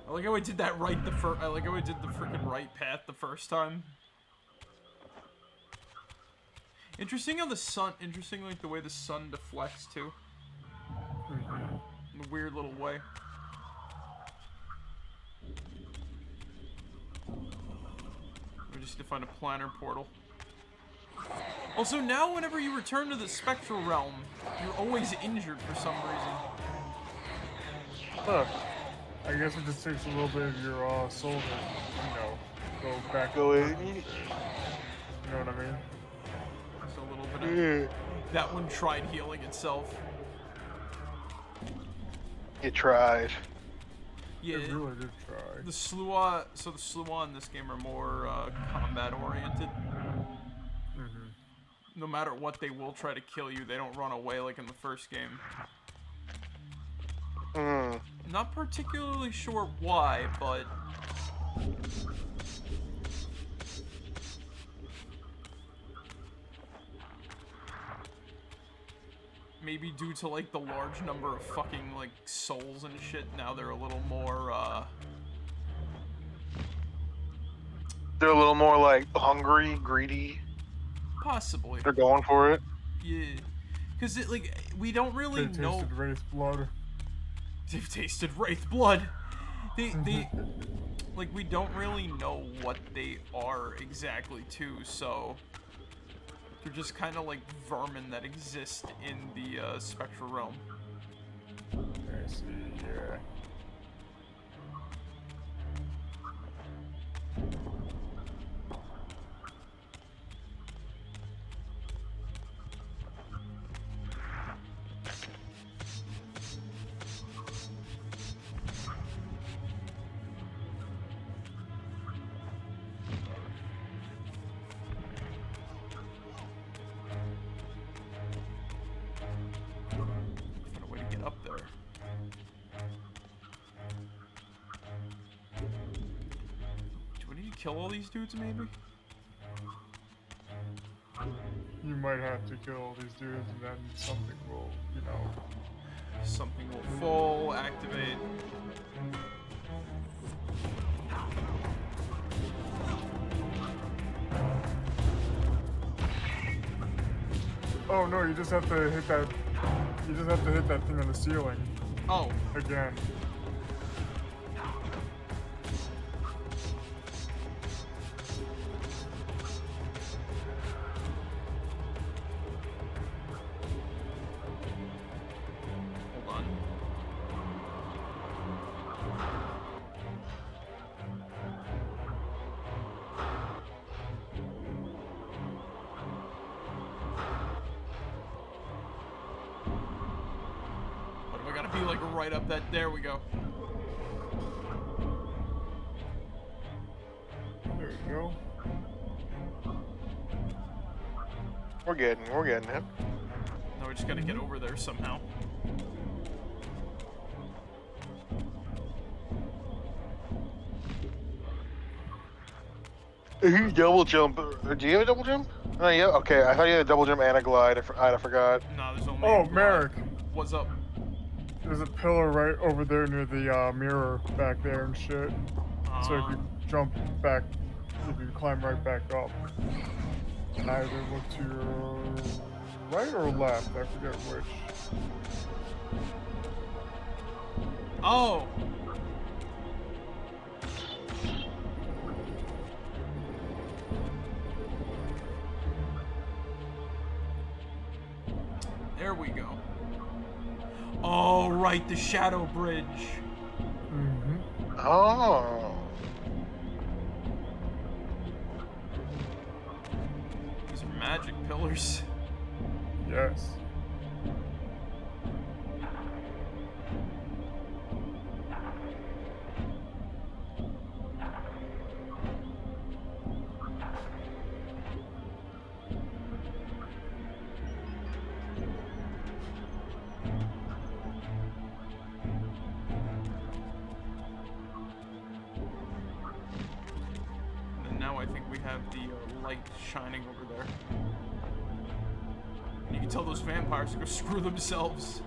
I like how I did that right I like how I did the freaking right path the first time. Interesting how the sun, interesting like the way the sun deflects too. In a weird little way. We just need to find a planar portal. Also, now whenever you return to the spectral realm, you're always injured for some reason. Huh. I guess it just takes a little bit of your soul to, go back. Go in. You know what I mean? Just a little bit of... That one tried healing itself. It tried. Yeah, It really did try. the Slua, so the Slua in this game are more combat oriented. No matter what, they will try to kill you. They don't run away like in the first game. Not particularly sure why, but... maybe due to, like, the large number of fucking, like, souls and shit, now they're a little more, They're a little more, like, hungry, greedy. possibly. They're going for it. Yeah. Because, like, we don't really They know... tasted Wraith blood. They've tasted Wraith blood. They like, we don't really know what they are exactly, too, so... They're just kind of like vermin that exist in the spectral realm. I see, yeah. Find a way to get up there. Do we need to kill all these dudes, maybe? You might have to kill all these dudes and then something will, Something will fall, activate. Oh no, you just have to hit that. You just have to hit that thing on the ceiling Oh, again. hold on. What do I gotta be like right up that? There we go. There you go. We're getting it. No, we just gotta get over there somehow. You double jump. Do you have a double jump? Oh, yeah. Okay, I thought you had a double jump and a glide. I forgot. Nah, there's only. Oh, one. Marek. What's up? There's a pillar right over there near the mirror back there and shit. So if you jump back, if you climb right back up, and either look to your right or left, I forget which. Oh. There we go. Oh, right, the Shadow Bridge. Oh. These are magic pillars. Yes. And now I think we have the light shining over there. And you can tell those vampires to go screw themselves.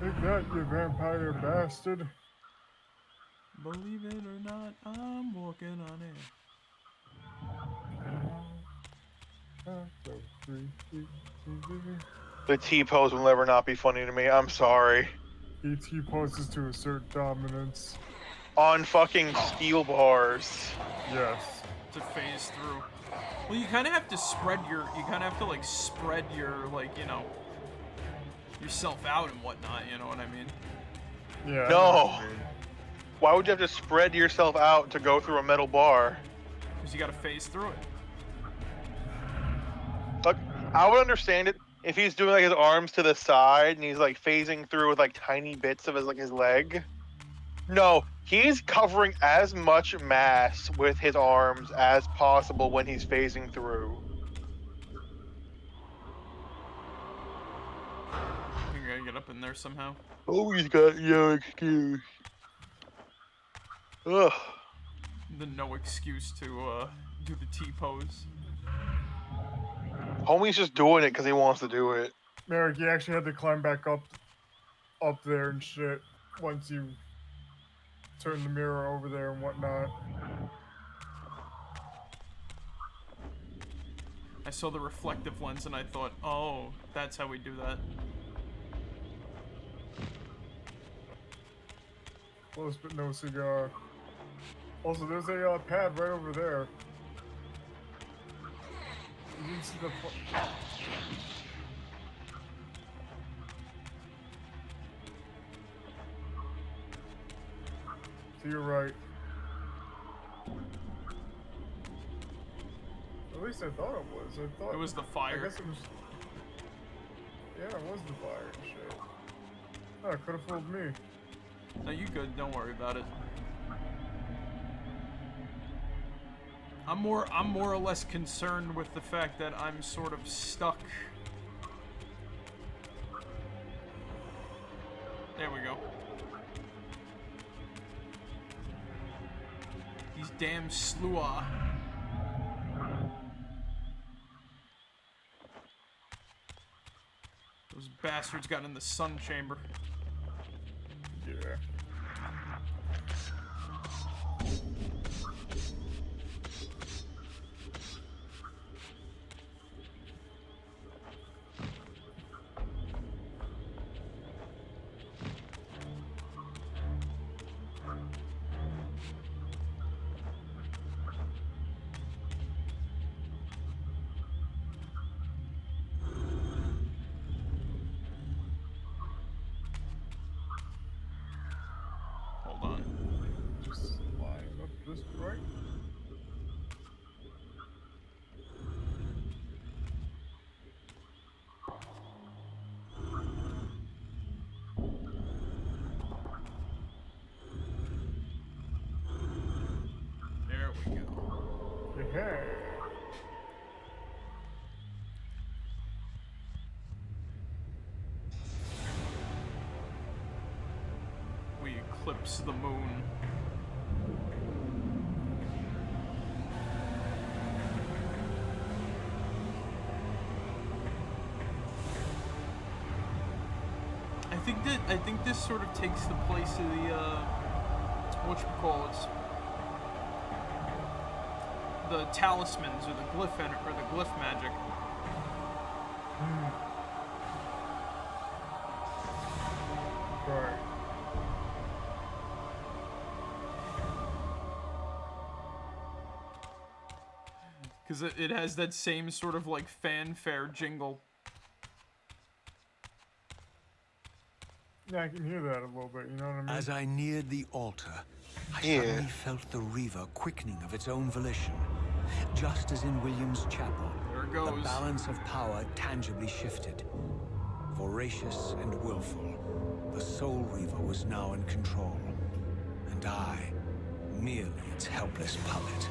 Take that, you vampire bastard. Believe it or not, I'm working on it. The T-pose will never not be funny to me. I'm sorry. He T-poses to assert dominance. On fucking steel bars. Yes. To phase through. Well, you kind of have to spread your, like spread your, like, you know, yourself out and whatnot, you know what I mean? Yeah. No. Why would you have to spread yourself out to go through a metal bar? Because you gotta phase through it. Like, I would understand it if he's doing like his arms to the side and he's like phasing through with like tiny bits of his like his leg. No, he's covering as much mass with his arms as possible when he's phasing through. You gotta get up in there somehow. Oh, he's got no excuse. Ugh. The no excuse to do the T-pose. Homie's just doing it because he wants to do it. Marek, you actually had to climb back up there and shit once you turn the mirror over there and whatnot. I saw the reflective lens and I thought, oh, that's how we do that. Close but no cigar. Also, there's a pad right over there. You didn't see the... To your right. At least I thought it was. I thought It was the fire. I guess it was. Yeah, it was the fire and shit. Oh, it could have fooled me. No, you good. Don't worry about it. I'm more or less concerned with the fact that I'm sort of stuck. There we go. These damn slua. Those bastards got in the sun chamber. Yeah. Hold on. Just line up this right. There we go. Yeah. We eclipse the moon. I think this sort of takes the place of the whatchamacallits, the talismans or the glyph magic. Right. Because it has that same sort of like fanfare jingle. Yeah, I can hear that a little bit, you know what I mean? As I neared the altar, I Yeah. suddenly felt the Reaver quickening of its own volition. Just as in William's chapel, There it the goes. balance of power tangibly shifted. Voracious and willful, the Soul Reaver was now in control. And I, merely its helpless puppet.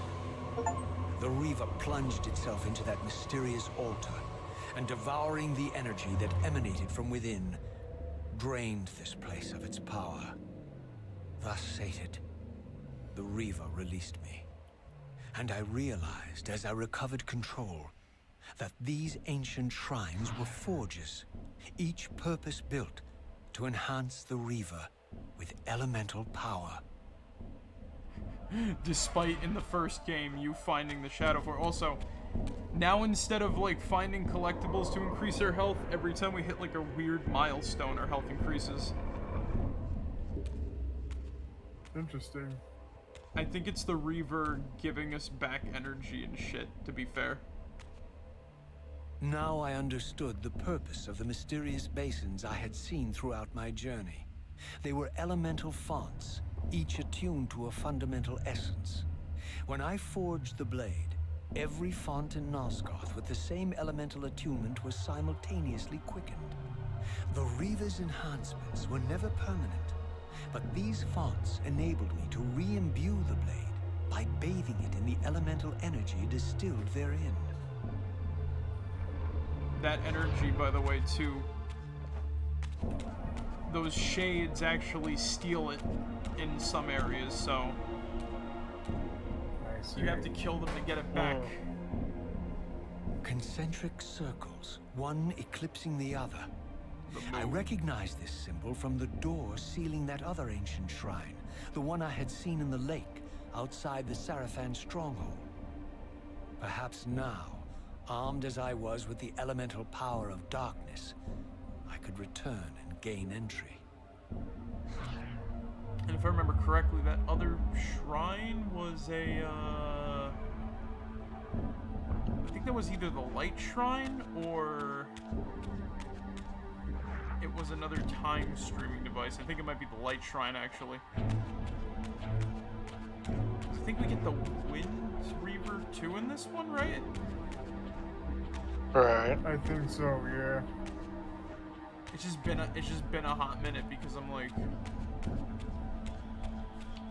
The Reaver plunged itself into that mysterious altar, and devouring the energy that emanated from within, drained this place of its power. Thus sated, the Reaver released me. And I realized as I recovered control that these ancient shrines were forges, each purpose-built to enhance the Reaver with elemental power. Despite in the first game you finding the Shadow Forge. Also, Now instead of like finding collectibles to increase our health, every time we hit like a weird milestone, our health increases. Interesting. I think it's the Reaver giving us back energy and shit, to be fair. Now I understood the purpose of the mysterious basins I had seen throughout my journey. They were elemental fonts, each attuned to a fundamental essence. When I forged the blade, every font in Nosgoth with the same elemental attunement was simultaneously quickened. The Reaver's enhancements were never permanent, but these fonts enabled me to re-imbue the blade by bathing it in the elemental energy distilled therein. That energy, by the way, too. Those shades actually steal it in some areas, so you have to kill them to get it back. Concentric circles, one eclipsing the other. I recognized this symbol from the door sealing that other ancient shrine, the one I had seen in the lake outside the Sarafan stronghold. Perhaps now, armed as I was with the elemental power of darkness, I could return and gain entry. And if I remember correctly, that other shrine was a, I think that was either the light shrine or it was another time streaming device. I think it might be the light shrine, actually. I think we get the Wind Reaver 2 in this one, right? Right. I think so, yeah. It's just been a hot minute because I'm like,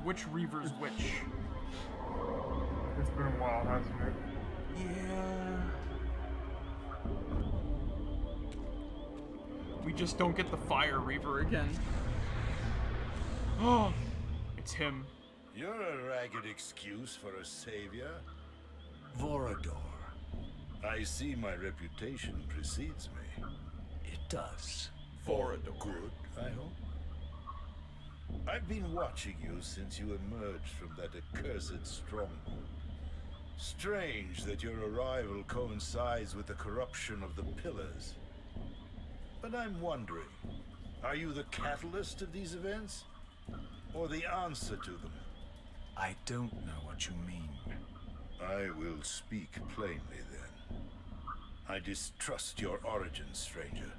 which Reaver's which? It's been a while, hasn't it? Yeah. We just don't get the Fire Reaver again. Oh, it's him. You're a ragged excuse for a savior. Vorador. I see my reputation precedes me. It does. Vorador. Good, I hope. I've been watching you since you emerged from that accursed stronghold. Strange that your arrival coincides with the corruption of the Pillars. But I'm wondering, are you the catalyst of these events? Or the answer to them? I don't know what you mean. I will speak plainly then. I distrust your origin, stranger.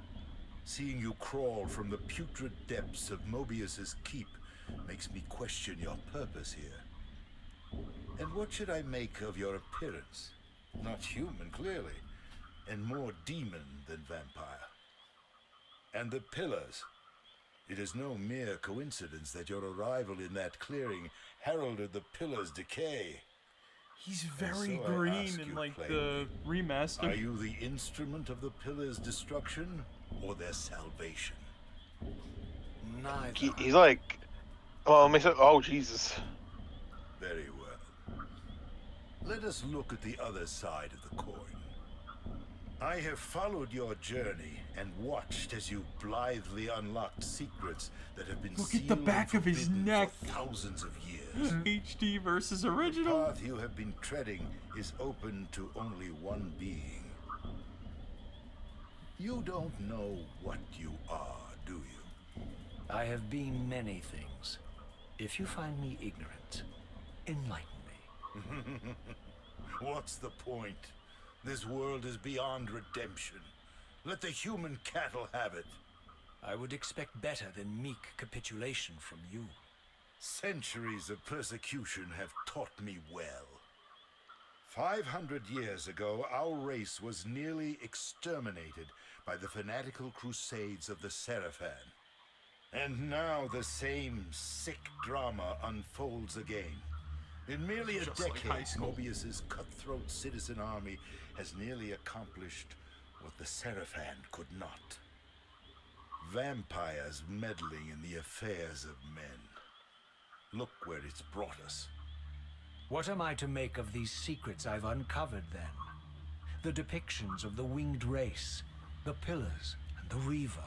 Seeing you crawl from the putrid depths of Mobius's keep makes me question your purpose here. And what should I make of your appearance? Not human, clearly, and more demon than vampire. And the Pillars. It is no mere coincidence that your arrival in that clearing heralded the Pillars' decay. He's very so I green ask in you like plainly, the remaster. Are you the instrument of the Pillars' destruction or their salvation? Neither. He's like, well, makes it. Oh Jesus. Very well. Let us look at the other side of the coin. I have followed your journey and watched as you blithely unlocked secrets that have been Look at sealed the back and of his forbidden neck. for thousands of years. HD versus The original. path you have been treading is open to only one being. You don't know what you are, do you? I have been many things. If you find me ignorant, enlighten me. What's the point? This world is beyond redemption. Let the human cattle have it. I would expect better than meek capitulation from you. Centuries of persecution have taught me well. 500 years ago, our race was nearly exterminated by the fanatical crusades of the Sarafan. And now the same sick drama unfolds again. In merely a Just like high decade, school. Mobius's cutthroat citizen army has nearly accomplished what the Sarafan could not. Vampires meddling in the affairs of men. Look where it's brought us. What am I to make of these secrets I've uncovered, then? The depictions of the winged race, the Pillars, and the Reaver.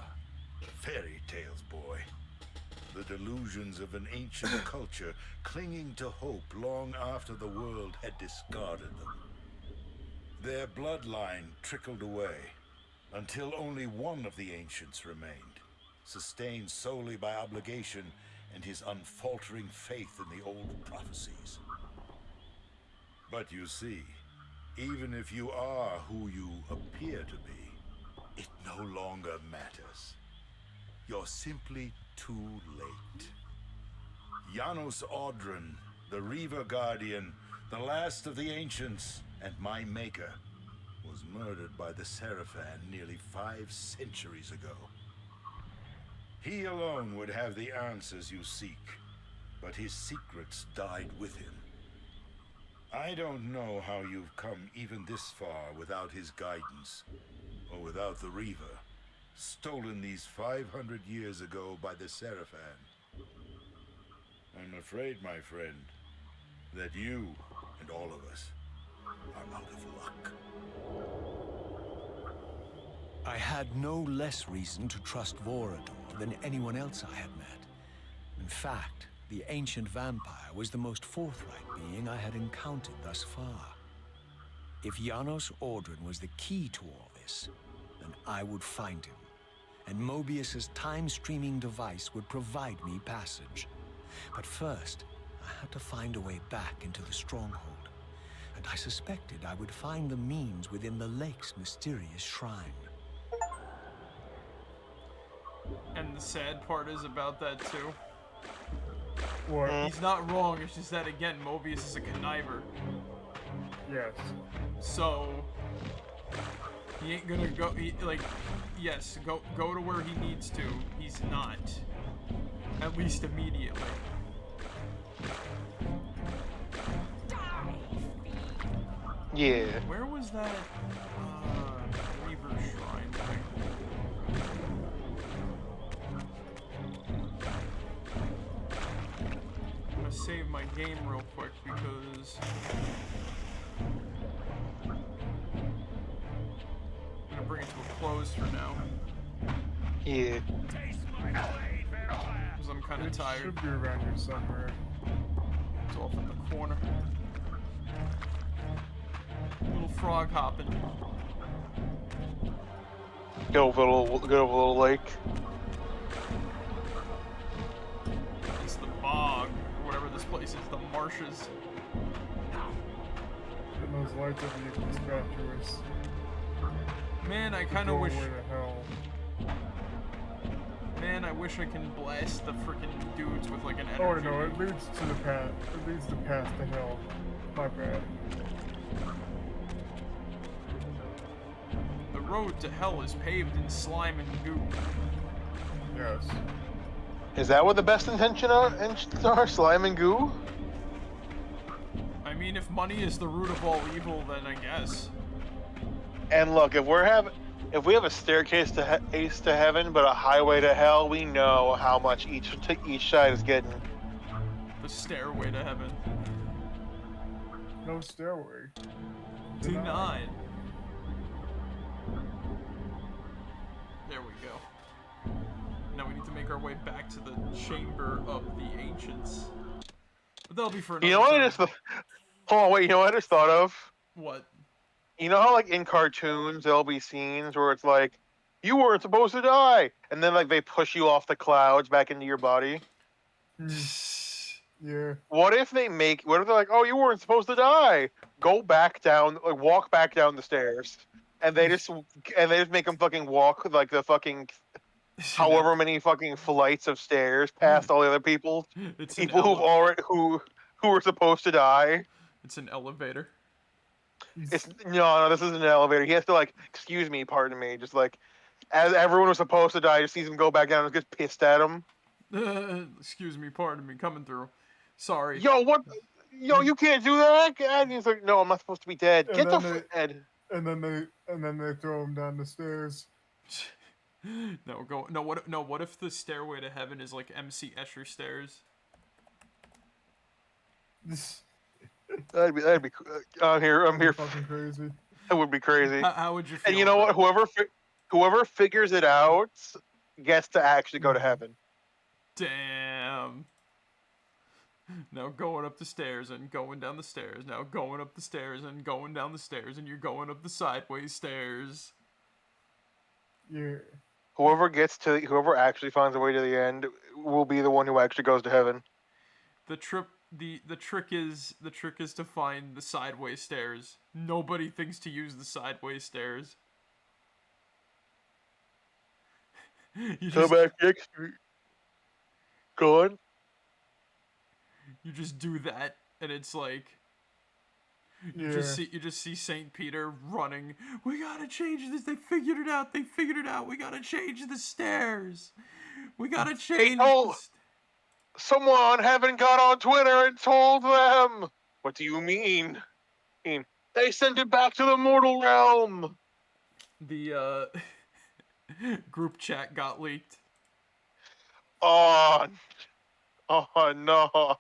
Fairy tales, boy. The delusions of an ancient culture clinging to hope long after the world had discarded them. Their bloodline trickled away until only one of the ancients remained, sustained solely by obligation and his unfaltering faith in the old prophecies. But you see, even if you are who you appear to be, it no longer matters. You're simply too late. Janos Audron, the Reaver Guardian, the last of the ancients, and my maker, was murdered by the Seraphan nearly 5 centuries ago. He alone would have the answers you seek, but his secrets died with him. I don't know how you've come even this far without his guidance, or without the Reaver, stolen these 500 years ago by the Seraphan. I'm afraid, my friend, that you and all of us are out of luck. I had no less reason to trust Vorador than anyone else I had met. In fact, the ancient vampire was the most forthright being I had encountered thus far. If Janos Audron was the key to all this, then I would find him, and Mobius's time-streaming device would provide me passage. But first, I had to find a way back into the stronghold, and I suspected I would find the means within the lake's mysterious shrine. And the sad part is about that too. What? He's not wrong, it's just that again, Mobius is a conniver. Yes. So he ain't gonna go yes, go to where he needs to. He's not. At least immediately. Yeah. Where was that Reaver shrine thing? I'm gonna save my game real quick because I'm gonna bring it to a close for now. Yeah. Because I'm kind of tired. Should be around here somewhere. It's off in the corner. Little frog hopping. Go over a little lake. It's the bog, or whatever this place is, the marshes. And those lights over you can dispatch Man, I kind of wish. Where the hell? Man, I wish I can blast the freaking dudes with like an energy. Oh no, it leads to the path. It leads the path to hell. My bad. The road to hell is paved in slime and goo. Yes. Is that what the best intentions are? Slime and goo? I mean, if money is the root of all evil, then I guess. And look, if we have a staircase to heaven, but a highway to hell, we know how much each side is getting. The stairway to heaven. No stairway. Denied. There we go. Now we need to make our way back to the chamber of the ancients. But that'll be for another You know what time. I just hold on, wait, you know what I just thought of? What? You know how like in cartoons there'll be scenes where it's like, you weren't supposed to die, and then like they push you off the clouds back into your body? Yeah. What if they're like, oh, you weren't supposed to die? Go back down, like walk back down the stairs, and they just make them fucking walk like the fucking however many fucking flights of stairs past all the other people who were supposed to die. It's an elevator. No, this isn't an elevator. He has to like, excuse me, pardon me, just like as everyone was supposed to die, just sees him go back down and gets pissed at him. Excuse me, pardon me, coming through. Sorry. Yo, what? Yo, you can't do that. And he's like, no, I'm not supposed to be dead. Get the dead. And then they throw him down the stairs. What if the stairway to heaven is like MC Escher stairs? That'd be. I'm here. Fucking crazy. That would be crazy. How would you feel? And you know what? Whoever figures it out gets to actually go to heaven. Damn. Now going up the stairs and going down the stairs. Now going up the stairs and going down the stairs, and you're going up the sideways stairs. Yeah. Whoever actually finds a way to the end will be the one who actually goes to heaven. The trick is to find the sideways stairs. Nobody thinks to use the sideways stairs. You Come just back next week. Go on. you just do that, and it's like Yeah. you just see Saint Peter running. We gotta change this. They figured it out. They figured it out. We gotta change the stairs. We gotta change. Someone haven't got on Twitter and told them. What do you mean? They sent it back to the mortal realm. The group chat got leaked. Oh no.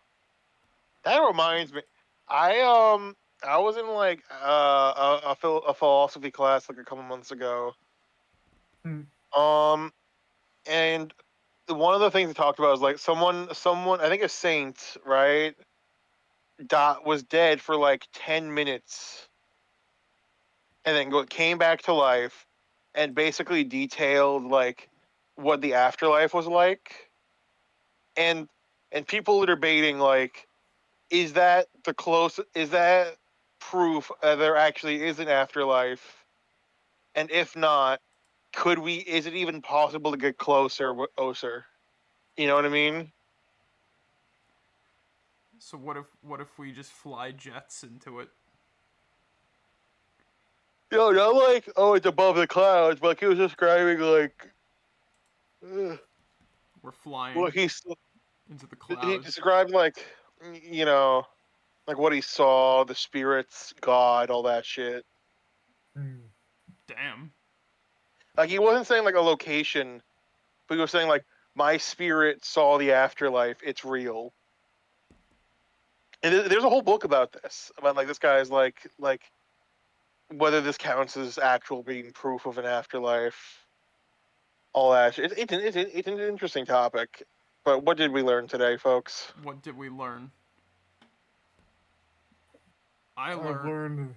That reminds me. I was in like a philosophy class like a couple months ago. Hmm. And one of the things they talked about was like someone I think a saint, right? Was dead for like 10 minutes and then came back to life and basically detailed like what the afterlife was like. And people are debating like, is that proof there actually is an afterlife? And if not, is it even possible to get closer? You know what I mean? So what if we just fly jets into it? Not like, oh, it's above the clouds, but like he was describing like We're flying well, into the he clouds. described like, you know, like what he saw, the spirits, God, all that shit. Hmm. Damn. Like he wasn't saying like a location, but he was saying like my spirit saw the afterlife. It's real. And there's a whole book about this, about like this guy's like whether this counts as actual being proof of an afterlife. All that shit. It's an interesting topic. But what did we learn today, folks? What did we learn? I've learned.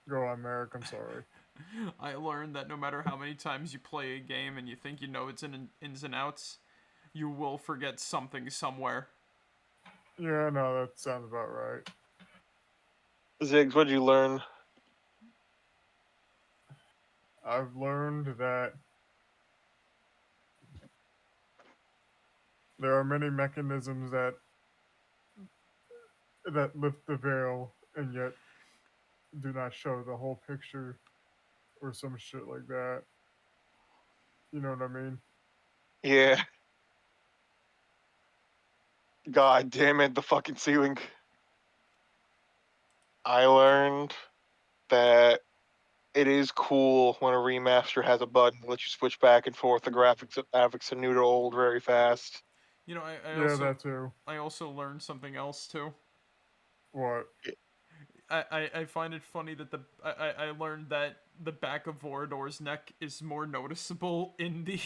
Go on, Marek. I'm sorry. I learned that no matter how many times you play a game and you think you know its ins and outs, you will forget something somewhere. Yeah, no, that sounds about right. Ziggs, what did you learn? I've learned that there are many mechanisms that lift the veil and yet do not show the whole picture or some shit like that. You know what I mean? Yeah. God damn it, the fucking ceiling. I learned that it is cool when a remaster has a button that lets you switch back and forth the graphics are new to old very fast. You know, Yeah, that too. I also learned something else too. What? I find it funny that I learned that the back of Vorador's neck is more noticeable in the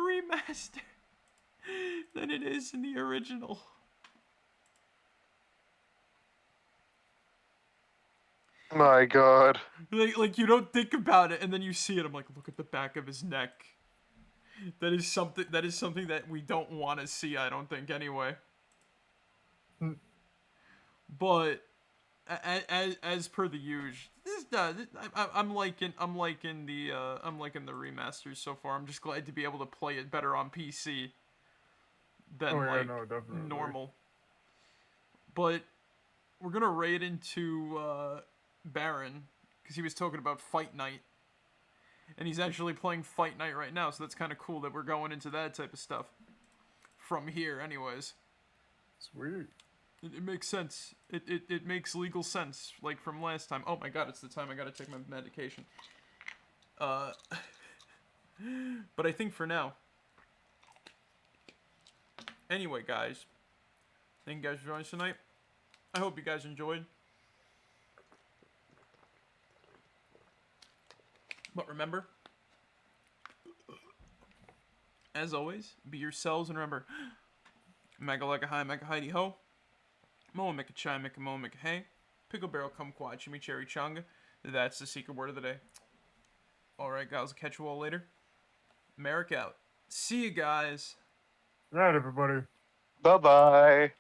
remaster than it is in the original. My God. Like you don't think about it, and then you see it. I'm like, look at the back of his neck. That is something that we don't want to see. I don't think anyway. Hmm. But as per the usual, I'm liking the remasters so far. I'm just glad to be able to play it better on PC than definitely. normal. But we're gonna raid into Baron because he was talking about Fight Night, and he's actually playing Fight Night right now. So that's kind of cool that we're going into that type of stuff from here, anyways. Sweet. It makes sense. It makes legal sense, like from last time. Oh my God, it's the time I gotta take my medication. But I think for now. Anyway, guys. Thank you guys for joining us tonight. I hope you guys enjoyed. But remember, as always, be yourselves and remember, Mega like a high, mega hidey ho. Moa make a chai, make a moa, make a hey. Pickle barrel kumquat, chimichurri changa. That's the secret word of the day. Alright, guys, I'll catch you all later. Marek out. See you guys. Good night, everybody. Bye bye.